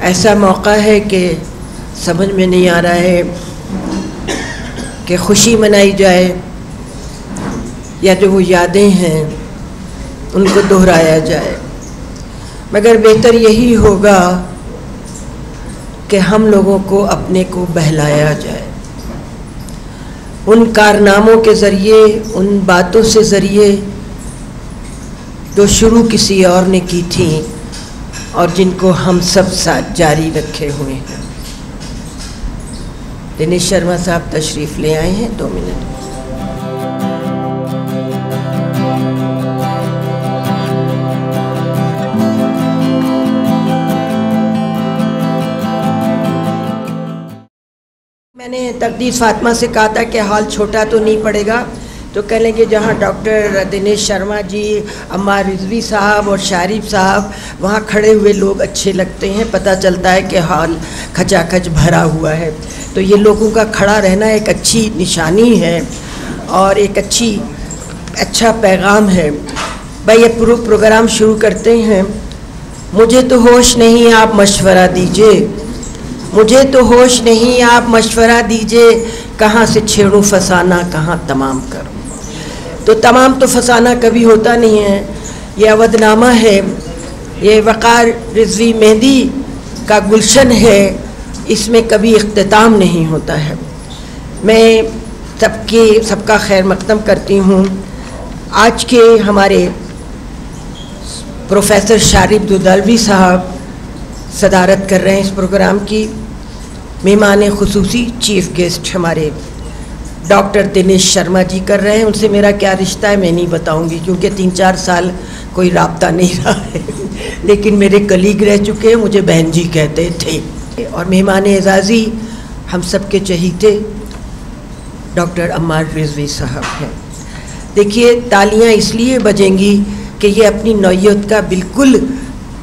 ऐसा मौका है कि समझ में नहीं आ रहा है कि खुशी मनाई जाए या जो वो यादें हैं उनको दोहराया जाए, मगर बेहतर यही होगा कि हम लोगों को अपने को बहलाया जाए उन कारनामों के ज़रिए, उन बातों से ज़रिए जो शुरू किसी और ने की थी और जिनको हम सब साथ जारी रखे हुए हैं। दिनेश शर्मा साहब तशरीफ़ ले आए हैं, 2 मिनट। मैंने तकदीस फातिमा से कहा था कि हॉल छोटा तो नहीं पड़ेगा, तो कह लेंगे जहाँ डॉक्टर दिनेश शर्मा जी, अम्मार रिजवी साहब और शारिफ साहब वहाँ खड़े हुए लोग अच्छे लगते हैं, पता चलता है कि हॉल खचाखच भरा हुआ है। तो ये लोगों का खड़ा रहना एक अच्छी निशानी है और एक अच्छा पैगाम है। भाई ये प्रोग्राम शुरू करते हैं। मुझे तो होश नहीं, आप मशवरा दीजिए। मुझे तो होश नहीं, आप मशवरा दीजिए। कहाँ से छेड़ूं फसाना, कहाँ तमाम करूं। तो तमाम तो फसाना कभी होता नहीं है। ये अवधनामा है, ये वक़ार रिजवी मेहंदी का गुलशन है, इसमें कभी इख्तिताम नहीं होता है। मैं सबका खैर मक़दम करती हूँ। आज के हमारे प्रोफेसर शारिफ दुदलवी साहब सदारत कर रहे हैं इस प्रोग्राम की। मेहमान खुसूसी चीफ़ गेस्ट हमारे डॉक्टर दिनेश शर्मा जी कर रहे हैं। उनसे मेरा क्या रिश्ता है मैं नहीं बताऊंगी, क्योंकि 3-4 साल कोई राब्ता नहीं रहा है, लेकिन मेरे कलीग रह चुके हैं, मुझे बहन जी कहते थे। और मेहमान एजाज़ी हम सब के चहीते डॉक्टर अम्मार रिजवी साहब हैं। देखिए, तालियां इसलिए बजेंगी कि ये अपनी नौइयत का बिल्कुल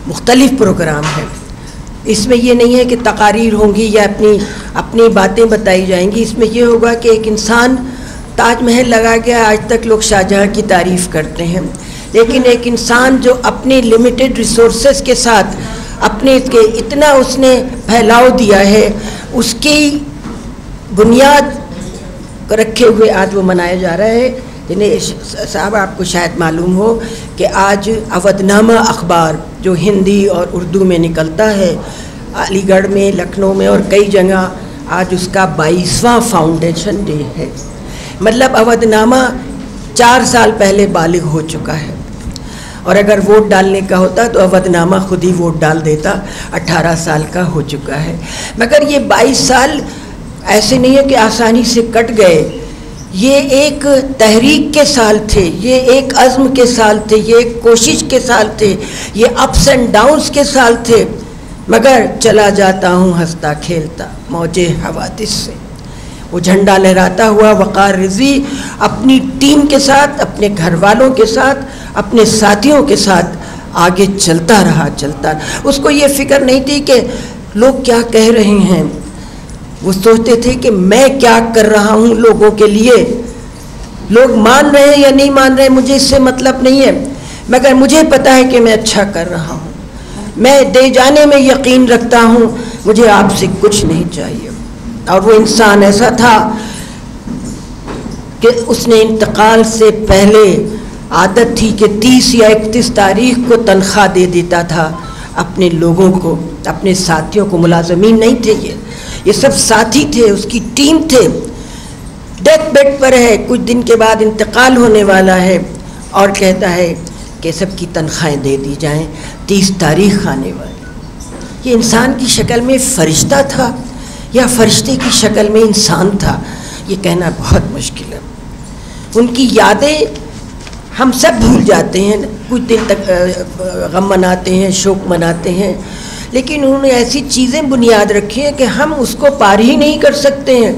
मुख्तलिफ प्रोग्राम है। इसमें ये नहीं है कि तकारीर होंगी या अपनी बातें बताई जाएंगी। इसमें ये होगा कि एक इंसान, ताजमहल लगा गया, आज तक लोग शाहजहाँ की तारीफ़ करते हैं, लेकिन एक इंसान जो अपने लिमिटेड रिसोर्सेज के साथ अपने के इतना उसने फैलाव दिया है, उसकी बुनियाद रखे हुए आज वो मनाया जा रहा है। दिनेश साहब, आपको शायद मालूम हो कि आज अवधनामा अखबार जो हिंदी और उर्दू में निकलता है, अलीगढ़ में, लखनऊ में और कई जगह आज उसका 22वां फाउंडेशन डे है। मतलब अवधनामा 4 साल पहले बालिग हो चुका है, और अगर वोट डालने का होता तो अवधनामा खुद ही वोट डाल देता। 18 साल का हो चुका है। मगर ये 22 साल ऐसे नहीं है कि आसानी से कट गए। ये एक तहरीक के साल थे, ये एक अज़्म के साल थे, ये एक कोशिश के साल थे, ये अप्स एंड डाउन्स के साल थे। मगर चला जाता हूँ हंसता खेलता मौजे हवादिस से। वो झंडा लहराता हुआ वक़ार रिज़वी अपनी टीम के साथ, अपने घर वालों के साथ, अपने साथियों के साथ आगे चलता रहा। उसको ये फ़िक्र नहीं थी कि लोग क्या कह रहे हैं। वो सोचते थे कि मैं क्या कर रहा हूँ लोगों के लिए। लोग मान रहे हैं या नहीं मान रहे हैं, मुझे इससे मतलब नहीं है, मगर मुझे पता है कि मैं अच्छा कर रहा हूँ। मैं दे जाने में यकीन रखता हूँ, मुझे आपसे कुछ नहीं चाहिए। और वो इंसान ऐसा था कि उसने इंतकाल से पहले आदत थी कि 30 या 31 तारीख को तनख्वाह दे देता था अपने लोगों को, अपने साथियों को। मुलाजमीन नहीं थे ये सब साथी थे, उसकी टीम थे। डेथ बेड पर है, कुछ दिन के बाद इंतकाल होने वाला है, और कहता है कि सबकी तनख्वाहें दे दी जाएं, 30 तारीख आने वाली। ये इंसान की शक्ल में फरिश्ता था या फरिश्ते की शक्ल में इंसान था, ये कहना बहुत मुश्किल है। उनकी यादें हम सब भूल जाते हैं, कुछ दिन तक गम मनाते हैं, शोक मनाते हैं, लेकिन उन्होंने ऐसी चीज़ें बुनियाद रखी हैं कि हम उसको पार ही नहीं कर सकते हैं।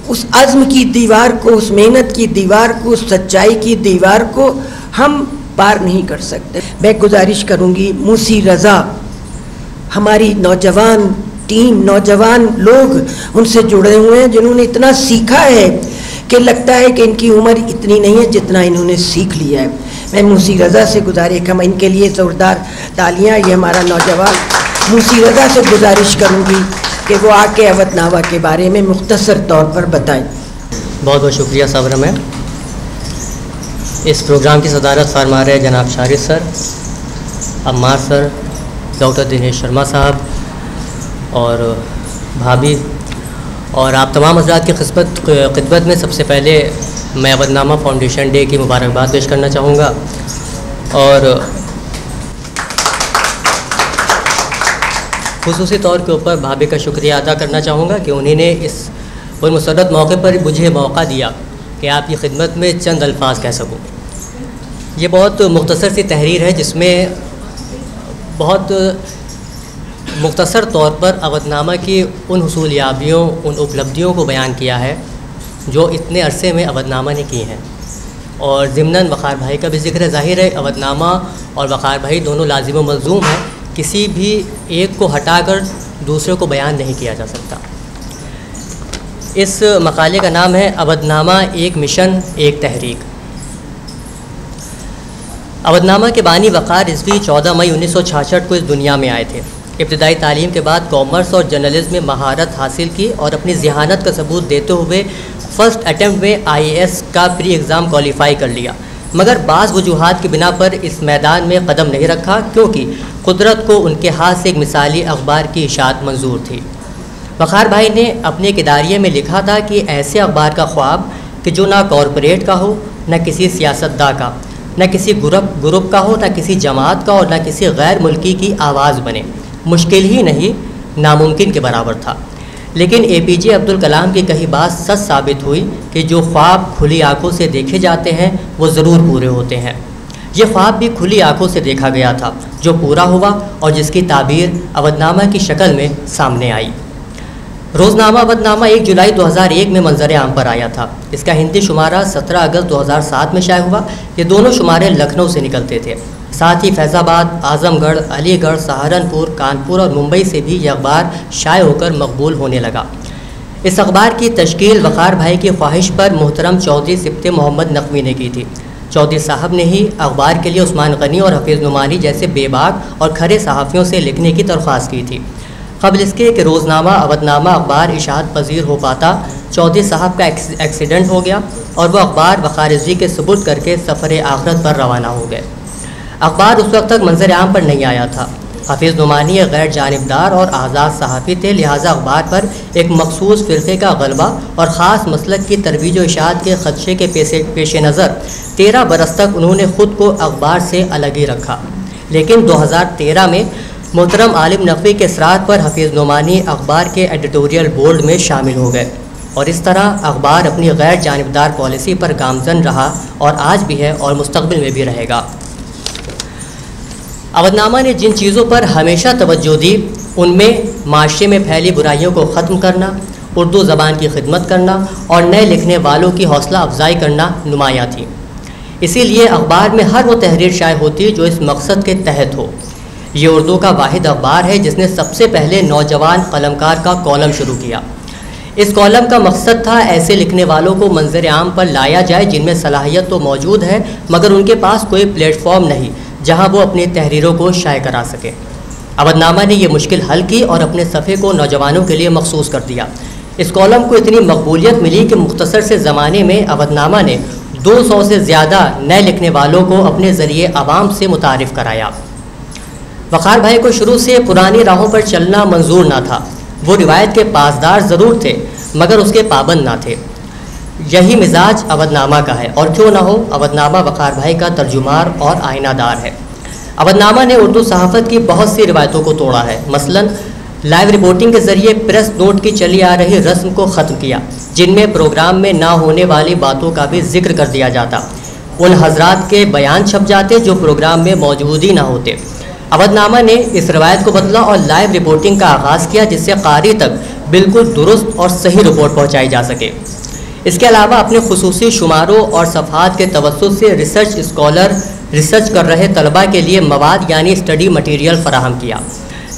उस अज़्म की दीवार को, उस मेहनत की दीवार को, उस सच्चाई की दीवार को हम पार नहीं कर सकते। मैं गुजारिश करूँगी, मूसी रज़ा, हमारी नौजवान टीम, नौजवान लोग उनसे जुड़े हुए हैं जिन्होंने इतना सीखा है कि लगता है कि इनकी उम्र इतनी नहीं है जितना इन्होंने सीख लिया है। मैं मूसी रज़ा से गुजारिश, हम इनके लिए ज़ोरदार तालियां। ये हमारा नौजवान मूसी रज़ा से गुजारिश करूँगी कि वो आके अवधनामा के बारे में मुख्तसर तौर पर बताएं। बहुत बहुत शुक्रिया सबरा मैम। इस प्रोग्राम की सदारत फरमा रहे जनाब Sharid sir, Ammar sir, doctor Dinesh Sharma साहब और भाभी और आप तमाम हज़रात की खिदमत में सबसे पहले मैं अवधनामा फाउंडेशन डे की मुबारकबाद पेश करना चाहूँगा और खुसूसी तौर के ऊपर भाभी का शुक्रिया अदा करना चाहूँगा कि उन्होंने इस मुसरत मौके पर मुझे मौका दिया कि आपकी खिदमत में चंद अल्फाज कह सकूँ। ये बहुत मुख्तसर सी तहरीर है जिसमें बहुत मुख्तसर तौर पर अवधनामा की उन हुसूलियाबियों, उन उपलब्धियों को बयान किया है जो इतने अरसे में अवधनामा ने की हैं और ज़िम्नन वक़ार भाई का भी जिक्र है। ज़ाहिर है अवधनामा और वक़ार भाई दोनों लाजिम व मलज़ूम हैं, किसी भी एक को हटाकर दूसरे को बयान नहीं किया जा सकता। इस मकाले का नाम है अवधनामा एक मिशन एक तहरीक। अवधनामा के बानी वक़ार रिज़वी 14 मई 1966 को इस दुनिया में आए थे। इब्तिदाई तालीम के बाद कॉमर्स और जर्नलिज्म में महारत हासिल की और अपनी ज़हानत का सबूत देते हुए फ़र्स्ट अटैम्प्ट में IAS का प्री एग्ज़ाम क्वालिफ़ाई कर लिया, मगर बाज़ वजूहात की बिना पर इस मैदान में कदम नहीं रखा क्योंकि कुदरत को उनके हाथ से एक मिसाली अखबार की इशाअत मंजूर थी। वक़ार भाई ने अपने एक इदारिये में लिखा था कि ऐसे अखबार का ख्वाब कि जो ना कॉरपोरेट का हो, न किसी सियासतदा का, न किसी ग्रुप का हो, न किसी जमात का और न किसी गैर मुल्की की आवाज़ बने, मुश्किल ही नहीं नामुमकिन के बराबर था। लेकिन APJ अब्दुल कलाम की कही बात सच साबित हुई कि जो ख्वाब खुली आंखों से देखे जाते हैं वो ज़रूर पूरे होते हैं। ये ख्वाब भी खुली आंखों से देखा गया था जो पूरा हुआ और जिसकी ताबीर अवधनामा की शक्ल में सामने आई। रोज़नामा अवधनामा 1 जुलाई 2001 में मंजर आम पर आया था। इसका हिंदी शुमारा 17 अगस्त 2007 में शाया हुआ। ये दोनों शुमारे लखनऊ से निकलते थे। साथ ही फैज़ाबाद, आज़मगढ़, अलीगढ़, सहारनपुर, कानपुर और मुंबई से भी यह अखबार शाये होकर मकबूल होने लगा। इस अखबार की तश्कील वक़ार भाई की ख्वाहिश पर मोहतरम चौधरी सिब्ते मोहम्मद नकवी ने की थी। चौधरी साहब ने ही अखबार के लिए उस्मान गनी और हफीज़ नुमानी जैसे बेबाक और खरे सहाफ़ियों से लिखने की दरख्वास्त की थी। क़ब्ल इसके कि रोज़नामा अवधनामा अखबार इशाअत पजीर हो पाता, चौधरी साहब का एक्सीडेंट हो गया और वह अखबार वक़ार रिज़वी के सबूत करके सफ़र आखिरत पर रवाना हो गए। अखबार उस वक्त तक मंजर आम पर नहीं आया था। हफीज़ नुमानी एक गैर जानिबदार और आज़ाद सहाफ़ी थे, लिहाजा अखबार पर एक मखसूस फ़िरक़े का गलबा और ख़ास मसलक की तरवीज व इशाअत के ख़दशे के पेश नज़र 13 बरस तक उन्होंने ख़ुद को अखबार से अलग ही रखा। लेकिन 2013 में मोहतरम आलिम नकवी के इसरार पर हफीज़ नुमानी अखबार के एडिटोरियल बोर्ड में शामिल हो गए और इस तरह अखबार अपनी गैर जानिबदार पॉलिसी पर गामज़न रहा और आज भी है और मुस्तक़बिल में भी रहेगा। अवधनामा ने जिन चीज़ों पर हमेशा तवज्जो दी उनमें माशरे में फैली बुराइयों को ख़त्म करना, उर्दू ज़बान की खिदमत करना और नए लिखने वालों की हौसला अफजाई करना नुमायाँ थी। इसीलिए अखबार में हर वो तहरीर शाये होती जो इस मकसद के तहत हो। ये उर्दू का वाहिद अखबार है जिसने सबसे पहले नौजवान कलमकार का कॉलम शुरू किया। इस कॉलम का मकसद था ऐसे लिखने वालों को मंजर आम पर लाया जाए जिनमें सलाहियत तो मौजूद है मगर उनके पास कोई प्लेटफॉर्म नहीं जहां वो अपनी तहरीरों को शाये करा सके। अवधनामा ने यह मुश्किल हल की और अपने सफ़े को नौजवानों के लिए मखसूस कर दिया। इस कॉलम को इतनी मकबूलियत मिली कि मुख्तसर से ज़माने में अवधनामा ने 200 से ज़्यादा नए लिखने वालों को अपने ज़रिए आवाम से मुतारिफ़ कराया। वक़ार भाई को शुरू से पुरानी राहों पर चलना मंजूर ना था। वो रिवायत के पासदार ज़रूर थे मगर उसके पाबंद ना थे। यही मिजाज अवधनामा का है और क्यों ना हो, अवधनामा वक़ार भाई का तर्जुमार और आइनादार है। अवधनामा ने उर्दू सहाफ़त की बहुत सी रिवायतों को तोड़ा है। मसलन लाइव रिपोर्टिंग के ज़रिए प्रेस नोट की चली आ रही रस्म को ख़त्म किया जिनमें प्रोग्राम में ना होने वाली बातों का भी जिक्र कर दिया जाता। उन हजरात के बयान छप जाते जो प्रोग्राम में मौजूद ही ना होते। अवधनामा ने इस रवायत को बदला और लाइव रिपोर्टिंग का आगाज़ किया जिससे कारी तक बिल्कुल दुरुस्त और सही रिपोर्ट पहुँचाई जा सके। इसके अलावा अपने खुसूसी शुमारों और सफ़हात के तवस्सुत से रिसर्च स्कॉलर रिसर्च कर रहे तलबा के लिए मवाद यानी स्टडी मटीरियल फ़राहम किया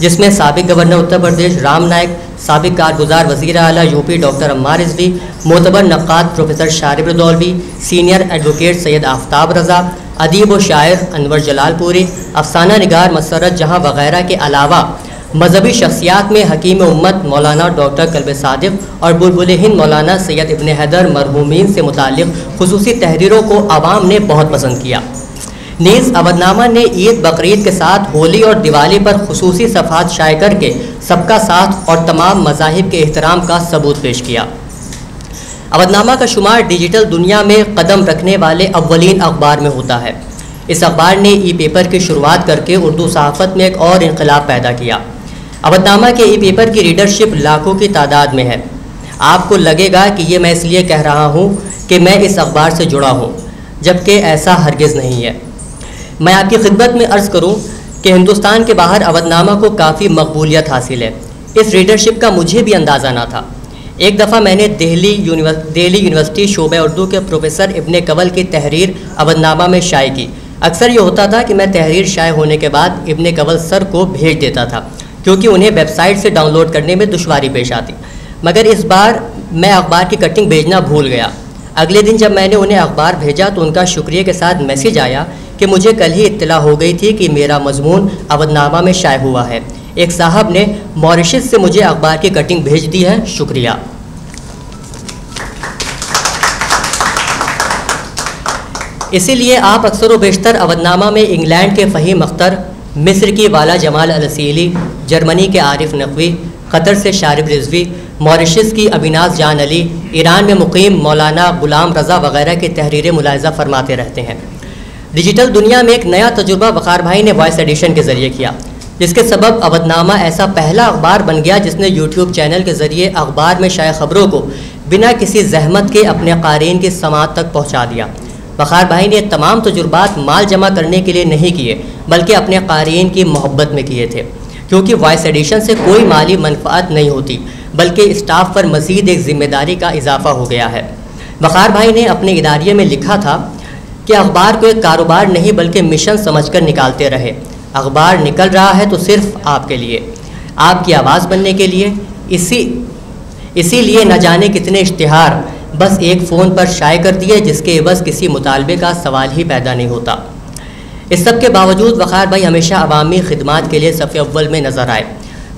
जिसमें साबिक गवर्नर उत्तर प्रदेश राम नायक, साबिक कारगुजार वज़ीर आला यूपी डॉक्टर अम्मार रिज़वी, मोतबर नक़ाद professor Sharib Rudaulvi, senior advocate Syed Aftab Raza, अदीब व शायर अनवर जलालपुरी, अफसाना निगार मसरत जहाँ वग़ैरह के अलावा मजहबी शख्सियात में हकीम उम्मत मौलाना डॉक्टर कल्ब सादिक और बुलबुल हिंद मौलाना सैयद इब्न हैदर मरहूमीन से मुताल्लिक़ खुसूसी तहरीरों को आवाम ने बहुत पसंद किया। नीज़ अवधनामा ने ईद बकरीद के साथ होली और दिवाली पर खुसूसी सफ़हात शाये करके सबका साथ और तमाम मज़ाहिब के एहतराम का सबूत पेश किया। अवधनामा का शुमार डिजिटल दुनिया में कदम रखने वाले अव्वलीन अखबार में होता है। इस अखबार ने ई पेपर की शुरुआत करके उर्दू सहाफ़त में एक और इनकलाब पैदा किया। अवधनामा के ई पेपर की रीडरशिप लाखों की तादाद में है। आपको लगेगा कि ये मैं इसलिए कह रहा हूँ कि मैं इस अखबार से जुड़ा हूँ, जबकि ऐसा हरगिज़ नहीं है। मैं आपकी खिदमत में अर्ज़ करूँ कि हिंदुस्तान के बाहर अवधनामा को काफ़ी मकबूलियत हासिल है। इस रीडरशिप का मुझे भी अंदाज़ा ना था। एक दफ़ा मैंने दिल्ली यूनिवर्सिटी शोबे उर्दू के प्रोफेसर इब्ने कवल की तहरीर अवधनामा में शाये की। अक्सर ये होता था कि मैं तहरीर शाये होने के बाद इब्ने कवल सर को भेज देता था, क्योंकि उन्हें वेबसाइट से डाउनलोड करने में दुश्वारी पेश आती। मगर इस बार मैं अखबार की कटिंग भेजना भूल गया। अगले दिन जब मैंने उन्हें अखबार भेजा तो उनका शुक्रिया के साथ मैसेज आया कि मुझे कल ही इत्तला हो गई थी कि मेरा मजमून अवधनामा में शाये हुआ है। एक साहब ने मॉरिशस से मुझे अखबार की कटिंग भेज दी है, शुक्रिया। इसीलिए आप अक्सर व बेशतर अवधनामा में इंग्लैंड के फ़हीम अख्तर, मिस्र की वाला जमाल अल-असीली, जर्मनी के आरिफ नकवी, कतर से शारिब रिजवी, मॉरिशस की अबिनाज जान अली, ईरान में मुकीम मौलाना गुलाम रज़ा वगैरह की तहरीरें मुलाहिज़ा फरमाते रहते हैं। डिजिटल दुनिया में एक नया तजुर्बा वक़ार भाई ने वॉइस एडिशन के ज़रिए किया, जिसके सबब अवधनामा ऐसा पहला अखबार बन गया जिसने यूट्यूब चैनल के ज़रिए अखबार में शाये ख़बरों को बिना किसी जहमत के अपने क़ारीन की समाअत तक पहुँचा दिया। वक़ार भाई ने तमाम तजुर्बात माल जमा करने के लिए नहीं किए, बल्कि अपने क़ारीन की मोहब्बत में किए थे, क्योंकि वॉइस एडिशन से कोई माली मनफ़ात नहीं होती, बल्कि स्टाफ पर मज़ीद एक ज़िम्मेदारी का इजाफ़ा हो गया है। वक़ार भाई ने अपने इदारिये में लिखा था कि अखबार को एक कारोबार नहीं बल्कि मिशन समझकर निकालते रहे। अखबार निकल रहा है तो सिर्फ आपके लिए, आपकी आवाज़ बनने के लिए। इसीलिए न जाने कितने इश्तिहार बस एक फ़ोन पर शाये कर दिए, जिसके बस किसी मुतालबे का सवाल ही पैदा नहीं होता। इस सब के बावजूद वक़ार भाई हमेशा अवामी खिदमात के लिए सफ़े अव्वल में नज़र आए।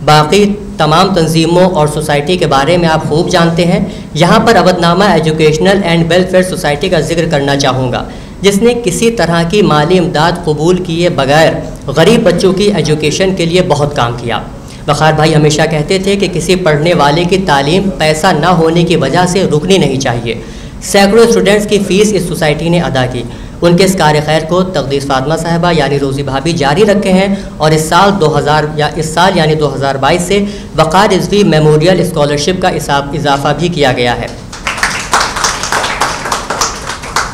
बाकी तमाम तंजीमों और सोसाइटी के बारे में आप खूब जानते हैं। यहाँ पर Avadhnama educational and welfare society का जिक्र करना चाहूँगा, जिसने किसी तरह की माली इमदाद कबूल किए बगैर गरीब बच्चों की एजुकेशन के लिए बहुत काम किया। वक़ार भाई हमेशा कहते थे कि किसी पढ़ने वाले की तालीम पैसा ना होने की वजह से रुकनी नहीं चाहिए। सैकड़ों स्टूडेंट्स की फ़ीस इस सोसाइटी ने अदा की। उनके इस कार्य खैर को तकदीस फातिमा साहिबा यानी रोज़ी भाभी जारी रखे हैं और इस साल यानी 2022 से वक़ार रिजवी मेमोरियल स्कॉलरशिप का इजाफ़ा भी किया गया है,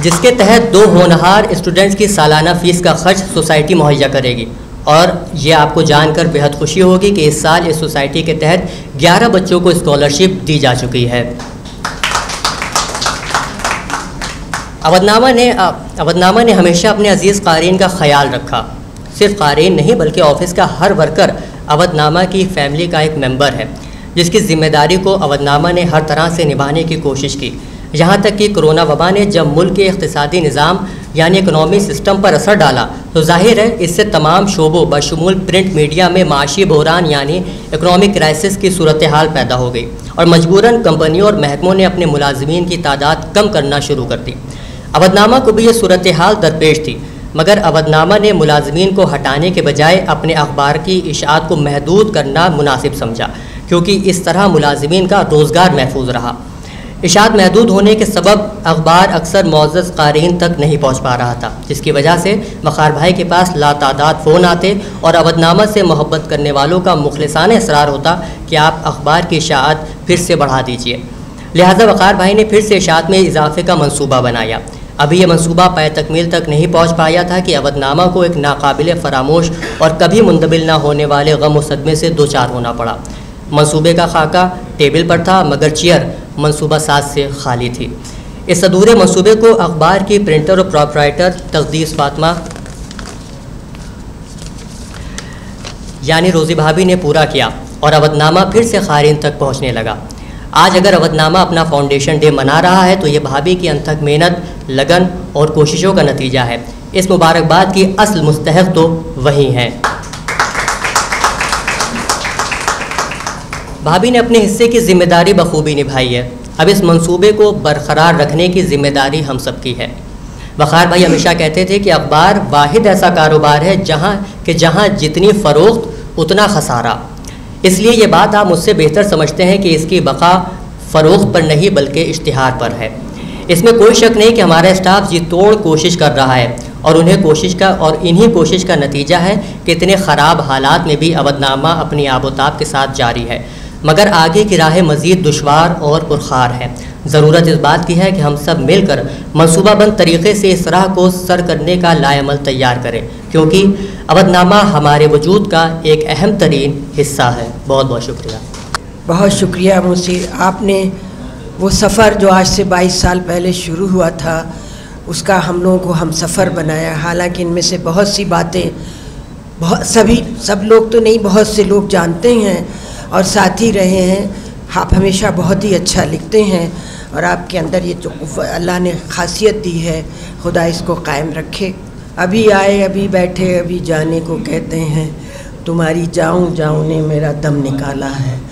जिसके तहत 2 होनहार स्टूडेंट्स की सालाना फ़ीस का खर्च सोसाइटी मुहैया करेगी। और ये आपको जानकर बेहद खुशी होगी कि इस साल इस सोसाइटी के तहत 11 बच्चों को स्कॉलरशिप दी जा चुकी है। अवधनामा ने हमेशा अपने अजीज़ क़ारीन का ख्याल रखा। सिर्फ क़ारीन नहीं बल्कि ऑफिस का हर वर्कर अवधनामा की फ़ैमिली का एक मेंबर है, जिसकी ज़िम्मेदारी को अवधनामा ने हर तरह से निभाने की कोशिश की। यहाँ तक कि कोरोना वबा ने जब मुल्क के इक़्तिसादी निज़ाम यानी इकनॉमी सिस्टम पर असर डाला तो जाहिर है इससे तमाम शोबों बशमूल प्रिंट मीडिया में माशी बहरान यानी इकनॉमिक क्राइसिस की सूरत हाल पैदा हो गई और मजबूरन कंपनियों और महकमों ने अपने मुलाजमीन की तादाद कम करना शुरू कर दी। अवधनामा को भी ये सूरत हाल दरपेश थी, मगर अवधनामा ने मुलाजमीन को हटाने के बजाय अपने अखबार की इशाअत को महदूद करना मुनासिब समझा, क्योंकि इस तरह मुलाजमीन का रोज़गार महफूज रहा। इशाअत महदूद होने के सबब अखबार अक्सर मुअज़्ज़ज़ क़ारीन तक नहीं पहुँच पा रहा था, जिसकी वजह से वक़ार भाई के पास लातादाद फ़ोन आते और अवधनामा से मोहब्बत करने वालों का मुखलिसाना इसरार होता कि आप अखबार की इशाअत फिर से बढ़ा दीजिए। लिहाजा वक़ार भाई ने फिर से इशाअत में इजाफे का मंसूबा बनाया। अभी ये मंसूबा पाए तकमील तक नहीं पहुँच पाया था कि अवधनामा को एक नाकाबिल फ़रामोश और कभी मुंतबिल न होने वाले गम व सदमे से दो चार होना पड़ा। मंसूबे का खाका टेबल पर था, मगर चेयर मंसूबा साज से खाली थी। इस अधूरे मंसूबे को अखबार की प्रिंटर और प्रोपराइटर तकदीस फातिमा यानी रोज़ी भाभी ने पूरा किया और अवधनामा फिर से क़ारीन तक पहुँचने लगा। आज अगर अवधनामा अपना फाउंडेशन डे मना रहा है तो ये भाभी की अनथक मेहनत, लगन और कोशिशों का नतीजा है। इस मुबारकबाद की असल मुस्तहक़ तो वही हैं। भाभी ने अपने हिस्से की जिम्मेदारी बखूबी निभाई है। अब इस मंसूबे को बरकरार रखने की जिम्मेदारी हम सबकी है। वक़ार भाई हमेशा कहते थे कि अखबार वाहिद ऐसा कारोबार है जहाँ जितनी फ़रोख्त उतना खसारा। इसलिए ये बात आप मुझसे बेहतर समझते हैं कि इसकी बका फ़रोख्त पर नहीं बल्कि इश्तिहार पर है। इसमें कोई शक नहीं कि हमारा स्टाफ जी तोड़ कोशिश कर रहा है और इन्हीं कोशिश का नतीजा है कि इतने ख़राब हालात में भी अवधनामा अपनी आबोताब के साथ जारी है। मगर आगे की राहें मज़ीद दुश्वार और पुरखार है। ज़रूरत इस बात की है कि हम सब मिलकर मनसूबाबंद तरीक़े से इस राह को सर करने का लाएमल तैयार करें, क्योंकि अवधनामा हमारे वजूद का एक अहम तरीन हिस्सा है। बहुत बहुत शुक्रिया। बहुत शुक्रिया मुसीर। आपने वो सफ़र जो आज से 22 साल पहले शुरू हुआ था उसका हम लोगों को हम सफ़र बनाया। हालांकि इनमें से बहुत सी बातें सब लोग तो नहीं, बहुत से लोग जानते हैं और साथ ही रहे हैं। आप हमेशा बहुत ही अच्छा लिखते हैं और आपके अंदर ये जो अल्लाह ने खासियत दी है, खुदा इसको कायम रखे। अभी आए अभी बैठे अभी जाने को कहते हैं, तुम्हारी जाऊं जाऊं ने मेरा दम निकाला है।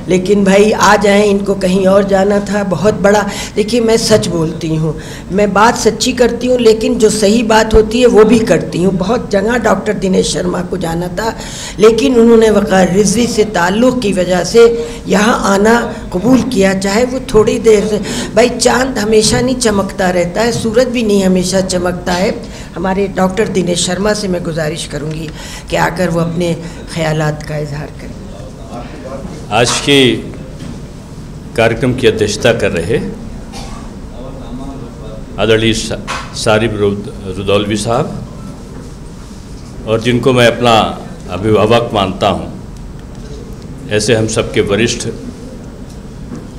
लेकिन भाई आ जाएं, इनको कहीं और जाना था बहुत बड़ा। देखिए मैं सच बोलती हूँ, मैं बात सच्ची करती हूँ, लेकिन जो सही बात होती है वो भी करती हूँ। बहुत जगह डॉक्टर दिनेश शर्मा को जाना था, लेकिन उन्होंने वक़ार रिजवी से ताल्लुक़ की वजह से यहाँ आना कबूल किया, चाहे वो थोड़ी देर से। भाई चाँद हमेशा नहीं चमकता रहता है, सूरज भी नहीं हमेशा चमकता है। हमारे डॉक्टर दिनेश शर्मा से मैं गुजारिश करूँगी कि आकर वो अपने ख़यालात का इजहार करें। आज के कार्यक्रम की अध्यक्षता कर रहे आदरणीय सारिब रुदौलवी साहब, और जिनको मैं अपना अभिभावक मानता हूं, ऐसे हम सबके वरिष्ठ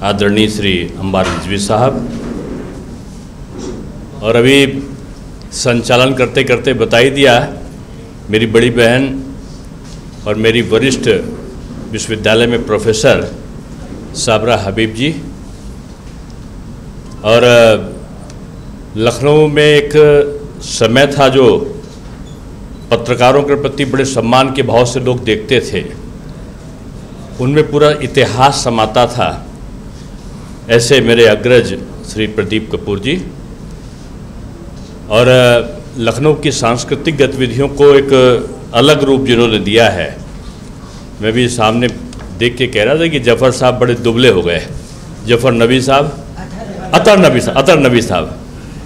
आदरणीय श्री अंबार रिजवी साहब, और अभी संचालन करते करते बता ही दिया मेरी बड़ी बहन और मेरी वरिष्ठ विश्वविद्यालय में प्रोफेसर साबरा हबीब जी। और लखनऊ में एक समय था जो पत्रकारों के प्रति बड़े सम्मान के भाव से लोग देखते थे, उनमें पूरा इतिहास समाता था। ऐसे मेरे अग्रज श्री प्रदीप कपूर जी, और लखनऊ की सांस्कृतिक गतिविधियों को एक अलग रूप जिन्होंने दिया है। मैं भी सामने देख के कह रहा था कि जफ़र साहब बड़े दुबले हो गए, जफ़र नबी साहब, अतर नबी साहब,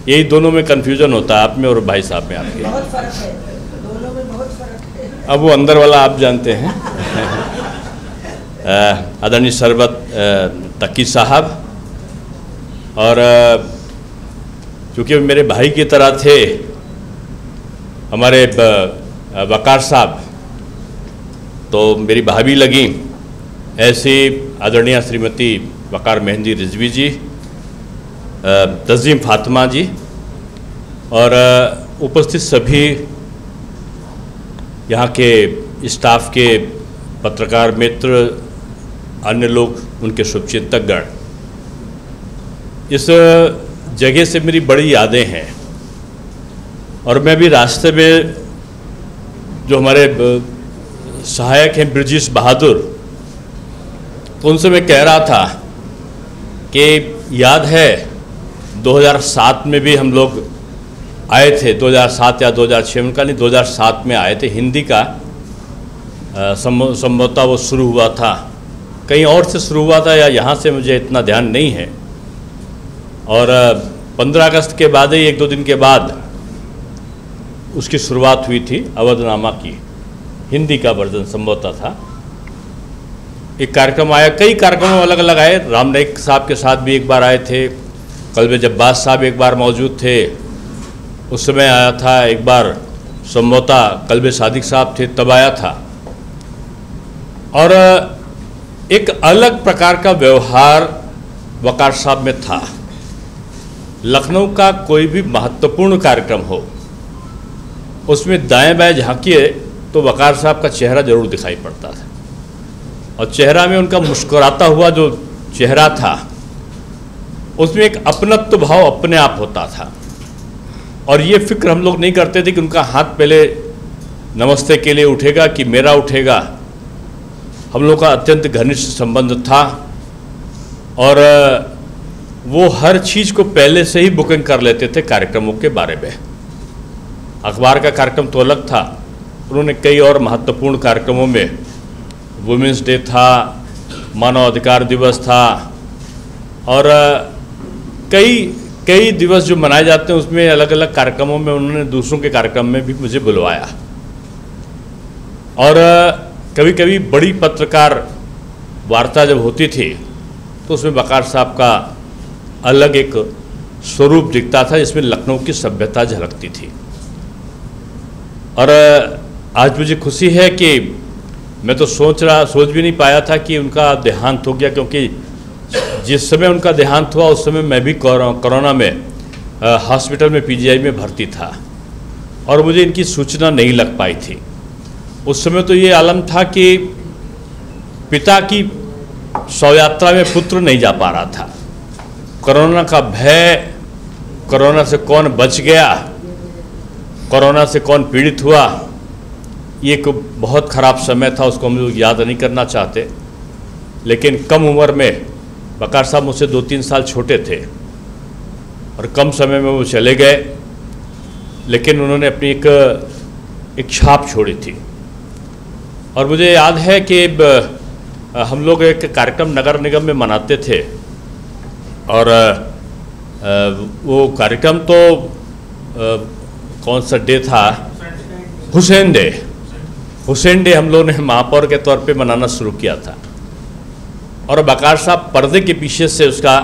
यही दोनों में कन्फ्यूज़न होता है आप में और भाई साहब में आपके। बहुत फ़र्क है, दोनों में बहुत फ़र्क है। अब वो अंदर वाला आप जानते हैं। आदरणीय सरबत तकी साहब, और चूँकि मेरे भाई की तरह थे हमारे वक़ार साहब, तो मेरी भाभी लगी। ऐसे आदरणीय श्रीमती वक़ार मेहंदी रिजवी जी, तज़ीम फातिमा जी, और उपस्थित सभी यहाँ के स्टाफ के पत्रकार मित्र, अन्य लोग, उनके शुभचिंतकगण। इस जगह से मेरी बड़ी यादें हैं, और मैं भी रास्ते में जो हमारे सहायक हैं ब्रिजेश बहादुर, तो उनसे मैं कह रहा था कि याद है 2007 में भी हम लोग आए थे, 2007 या 2006 में का नहीं, 2007 में आए थे। हिंदी का संभवतः वो शुरू हुआ था, कहीं और से शुरू हुआ था या यहाँ से, मुझे इतना ध्यान नहीं है। और 15 अगस्त के बाद ही 1-2 दिन के बाद उसकी शुरुआत हुई थी अवधनामा की, हिंदी का वर्जन संभवतः था। एक कार्यक्रम आया, कई कार्यक्रम अलग अलग आए। राम नाईक साहब के साथ भी एक बार आए थे, कल्बे जब्बास साहब एक बार मौजूद थे, उस समय आया था। एक बार संभवतः कल्बे सादिक साहब थे, तब आया था। और एक अलग प्रकार का व्यवहार वक़ार साहब में था। लखनऊ का कोई भी महत्वपूर्ण कार्यक्रम हो, उसमें दाएं बाएं झांकिए तो वक़ार साहब का चेहरा जरूर दिखाई पड़ता था, और चेहरा में उनका मुस्कुराता हुआ जो चेहरा था, उसमें एक अपनत्व भाव अपने आप होता था। और ये फिक्र हम लोग नहीं करते थे कि उनका हाथ पहले नमस्ते के लिए उठेगा कि मेरा उठेगा। हम लोग का अत्यंत घनिष्ठ संबंध था और वो हर चीज़ को पहले से ही बुकिंग कर लेते थे कार्यक्रमों के बारे में। अखबार का कार्यक्रम तो अलग था, उन्होंने कई और महत्वपूर्ण कार्यक्रमों में वुमेंस डे था, मानव अधिकार दिवस था और कई दिवस जो मनाए जाते हैं उसमें अलग अलग कार्यक्रमों में उन्होंने दूसरों के कार्यक्रम में भी मुझे बुलवाया। और कभी कभी बड़ी पत्रकार वार्ता जब होती थी तो उसमें वक़ार साहब का अलग एक स्वरूप दिखता था, जिसमें लखनऊ की सभ्यता झलकती थी। और आज मुझे खुशी है कि मैं तो सोच भी नहीं पाया था कि उनका देहांत हो गया, क्योंकि जिस समय उनका देहांत हुआ उस समय मैं भी कोरोना में हॉस्पिटल में पीजीआई में भर्ती था और मुझे इनकी सूचना नहीं लग पाई थी। उस समय तो ये आलम था कि पिता की शव यात्रा में पुत्र नहीं जा पा रहा था। कोरोना का भय, कोरोना से कौन बच गया, कोरोना से कौन पीड़ित हुआ, ये एक बहुत ख़राब समय था, उसको हम लोग याद नहीं करना चाहते। लेकिन कम उम्र में वक़ार साहब मुझसे 2-3 साल छोटे थे और कम समय में वो चले गए, लेकिन उन्होंने अपनी एक छाप छोड़ी थी। और मुझे याद है कि हम लोग एक कार्यक्रम नगर निगम में मनाते थे और वो कार्यक्रम तो कौन सा डे था, हुसैन डे हम लोग ने महापौर के तौर पे मनाना शुरू किया था। और वक़ार साहब पर्दे के पीछे से उसका,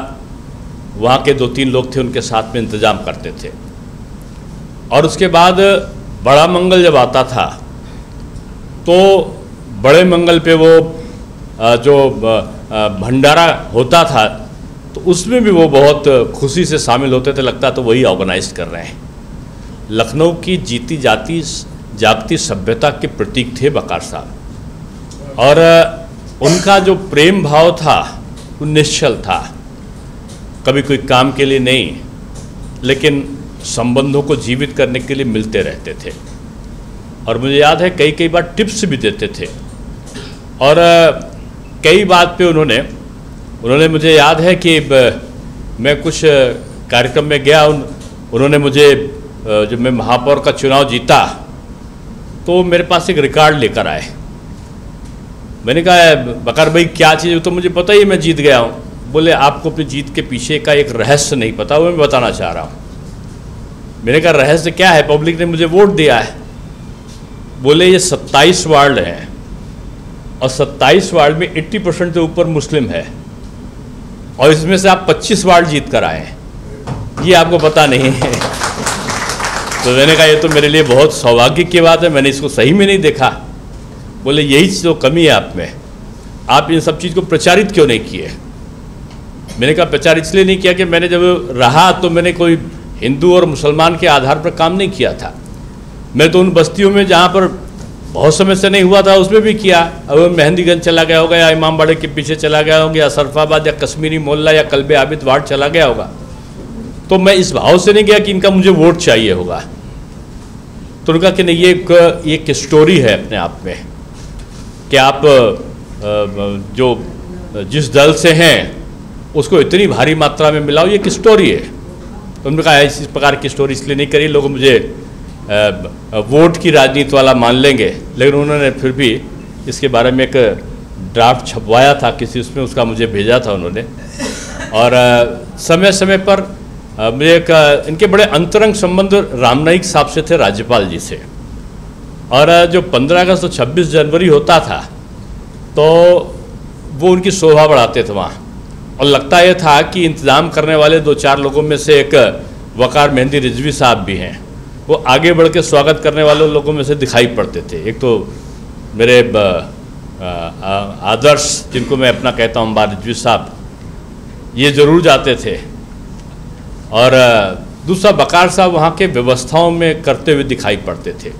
वहाँ के 2-3 लोग थे उनके साथ में इंतज़ाम करते थे। और उसके बाद बड़ा मंगल जब आता था तो बड़े मंगल पे वो जो भंडारा होता था तो उसमें भी वो बहुत खुशी से शामिल होते थे, लगता तो वही ऑर्गेनाइज कर रहे हैं। लखनऊ की जीती जागती सभ्यता के प्रतीक थे वक़ार साहब और उनका जो प्रेम भाव था वो निश्चल था, कभी कोई काम के लिए नहीं, लेकिन संबंधों को जीवित करने के लिए मिलते रहते थे। और मुझे याद है कई बार टिप्स भी देते थे और कई बात पे उन्होंने मुझे याद है कि मैं कुछ कार्यक्रम में गया, उन्होंने मुझे जब मैं महापौर का चुनाव जीता तो मेरे पास एक रिकॉर्ड लेकर आए। मैंने कहा वक़ार भाई क्या चीज़, तो मुझे पता ही मैं जीत गया हूँ। बोले आपको अपनी जीत के पीछे का एक रहस्य नहीं पता, वो मैं बताना चाह रहा हूँ। मैंने कहा रहस्य क्या है, पब्लिक ने मुझे वोट दिया है। बोले ये 27 वार्ड हैं और 27 वार्ड में 80% से ऊपर मुस्लिम है और इसमें से आप 25 वार्ड जीत कर आए हैं, ये आपको पता नहीं है। तो मैंने कहा ये तो मेरे लिए बहुत सौभाग्य की बात है, मैंने इसको सही में नहीं देखा। बोले यही तो कमी है आप में, आप इन सब चीज़ को प्रचारित क्यों नहीं किए। मैंने कहा प्रचार इसलिए नहीं किया कि मैंने जब रहा तो मैंने कोई हिंदू और मुसलमान के आधार पर काम नहीं किया था। मैं तो उन बस्तियों में जहाँ पर बहुत समय से नहीं हुआ था उसमें भी किया। अब मेहंदीगंज चला गया होगा या इमामबाड़े के पीछे चला गया होगा या सरफाबाद या कश्मीरी मोहल्ला या कल्बे आबिद वार्ड चला गया होगा। तो मैं इस भाव से नहीं गया कि इनका मुझे वोट चाहिए होगा। तो उनका कि नहीं, ये एक स्टोरी है अपने आप में कि आप जो जिस दल से हैं उसको इतनी भारी मात्रा में मिलाओ, ये एक स्टोरी है। तो उन्होंने कहा इस प्रकार की स्टोरी इसलिए नहीं करी, लोग मुझे वोट की राजनीति वाला मान लेंगे। लेकिन उन्होंने फिर भी इसके बारे में एक ड्राफ्ट छपवाया था किसी, उसमें उसका मुझे भेजा था उन्होंने। और समय समय पर मुझे इनके बड़े अंतरंग संबंध राम नाईक साहब से थे, राज्यपाल जी से। और जो 15 अगस्त और 26 जनवरी होता था तो वो उनकी शोभा बढ़ाते थे वहाँ। और लगता यह था कि इंतज़ाम करने वाले 2-4 लोगों में से एक वक़ार मेहंदी रिजवी साहब भी हैं, वो आगे बढ़ के स्वागत करने वाले लोगों में से दिखाई पड़ते थे। एक तो मेरे आदर्श, जिनको मैं अपना कहता हूँ अम्बार रिजवी साहब, ये ज़रूर जाते थे। और दूसरा वक़ार साहब वहाँ के व्यवस्थाओं में करते हुए दिखाई पड़ते थे।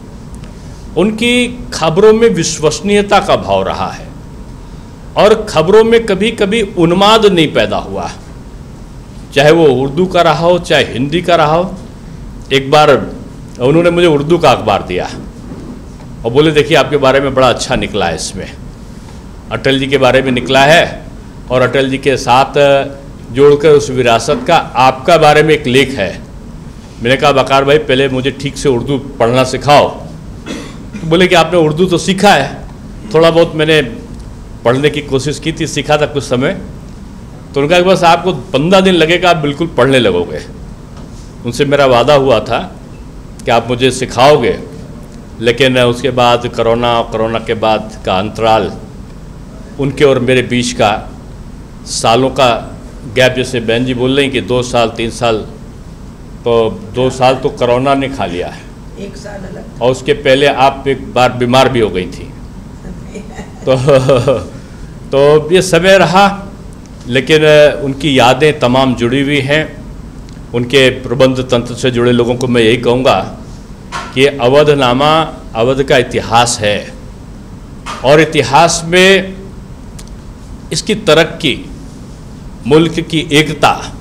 उनकी खबरों में विश्वसनीयता का भाव रहा है और खबरों में कभी कभी उन्माद नहीं पैदा हुआ, चाहे वो उर्दू का रहा हो चाहे हिंदी का रहा हो। एक बार उन्होंने मुझे उर्दू का अखबार दिया और बोले देखिए आपके बारे में बड़ा अच्छा निकला है इसमें। अटल जी के बारे में निकला है और अटल जी के साथ जोड़कर उस विरासत का आपका बारे में एक लेख है। मैंने कहा वकार भाई पहले मुझे ठीक से उर्दू पढ़ना सिखाओ। तो बोले कि आपने उर्दू तो सीखा है, थोड़ा बहुत मैंने पढ़ने की कोशिश की थी, सीखा था कुछ समय। तो उनका बस आपको 15 दिन लगेगा, आप बिल्कुल पढ़ने लगोगे। उनसे मेरा वादा हुआ था कि आप मुझे सिखाओगे, लेकिन उसके बाद कोरोना के बाद का अंतराल, उनके और मेरे बीच का सालों का गैप, जैसे बहन जी बोल रही कि 2 साल 3 साल, तो 2 साल तो कोरोना ने खा लिया है, 1 साल अलग, और उसके पहले आप एक बार बीमार भी हो गई थी। तो ये समय रहा, लेकिन उनकी यादें तमाम जुड़ी हुई हैं। उनके प्रबंध तंत्र से जुड़े लोगों को मैं यही कहूँगा कि अवधनामा अवध का इतिहास है, और इतिहास में इसकी तरक्की, मुल्क की एकता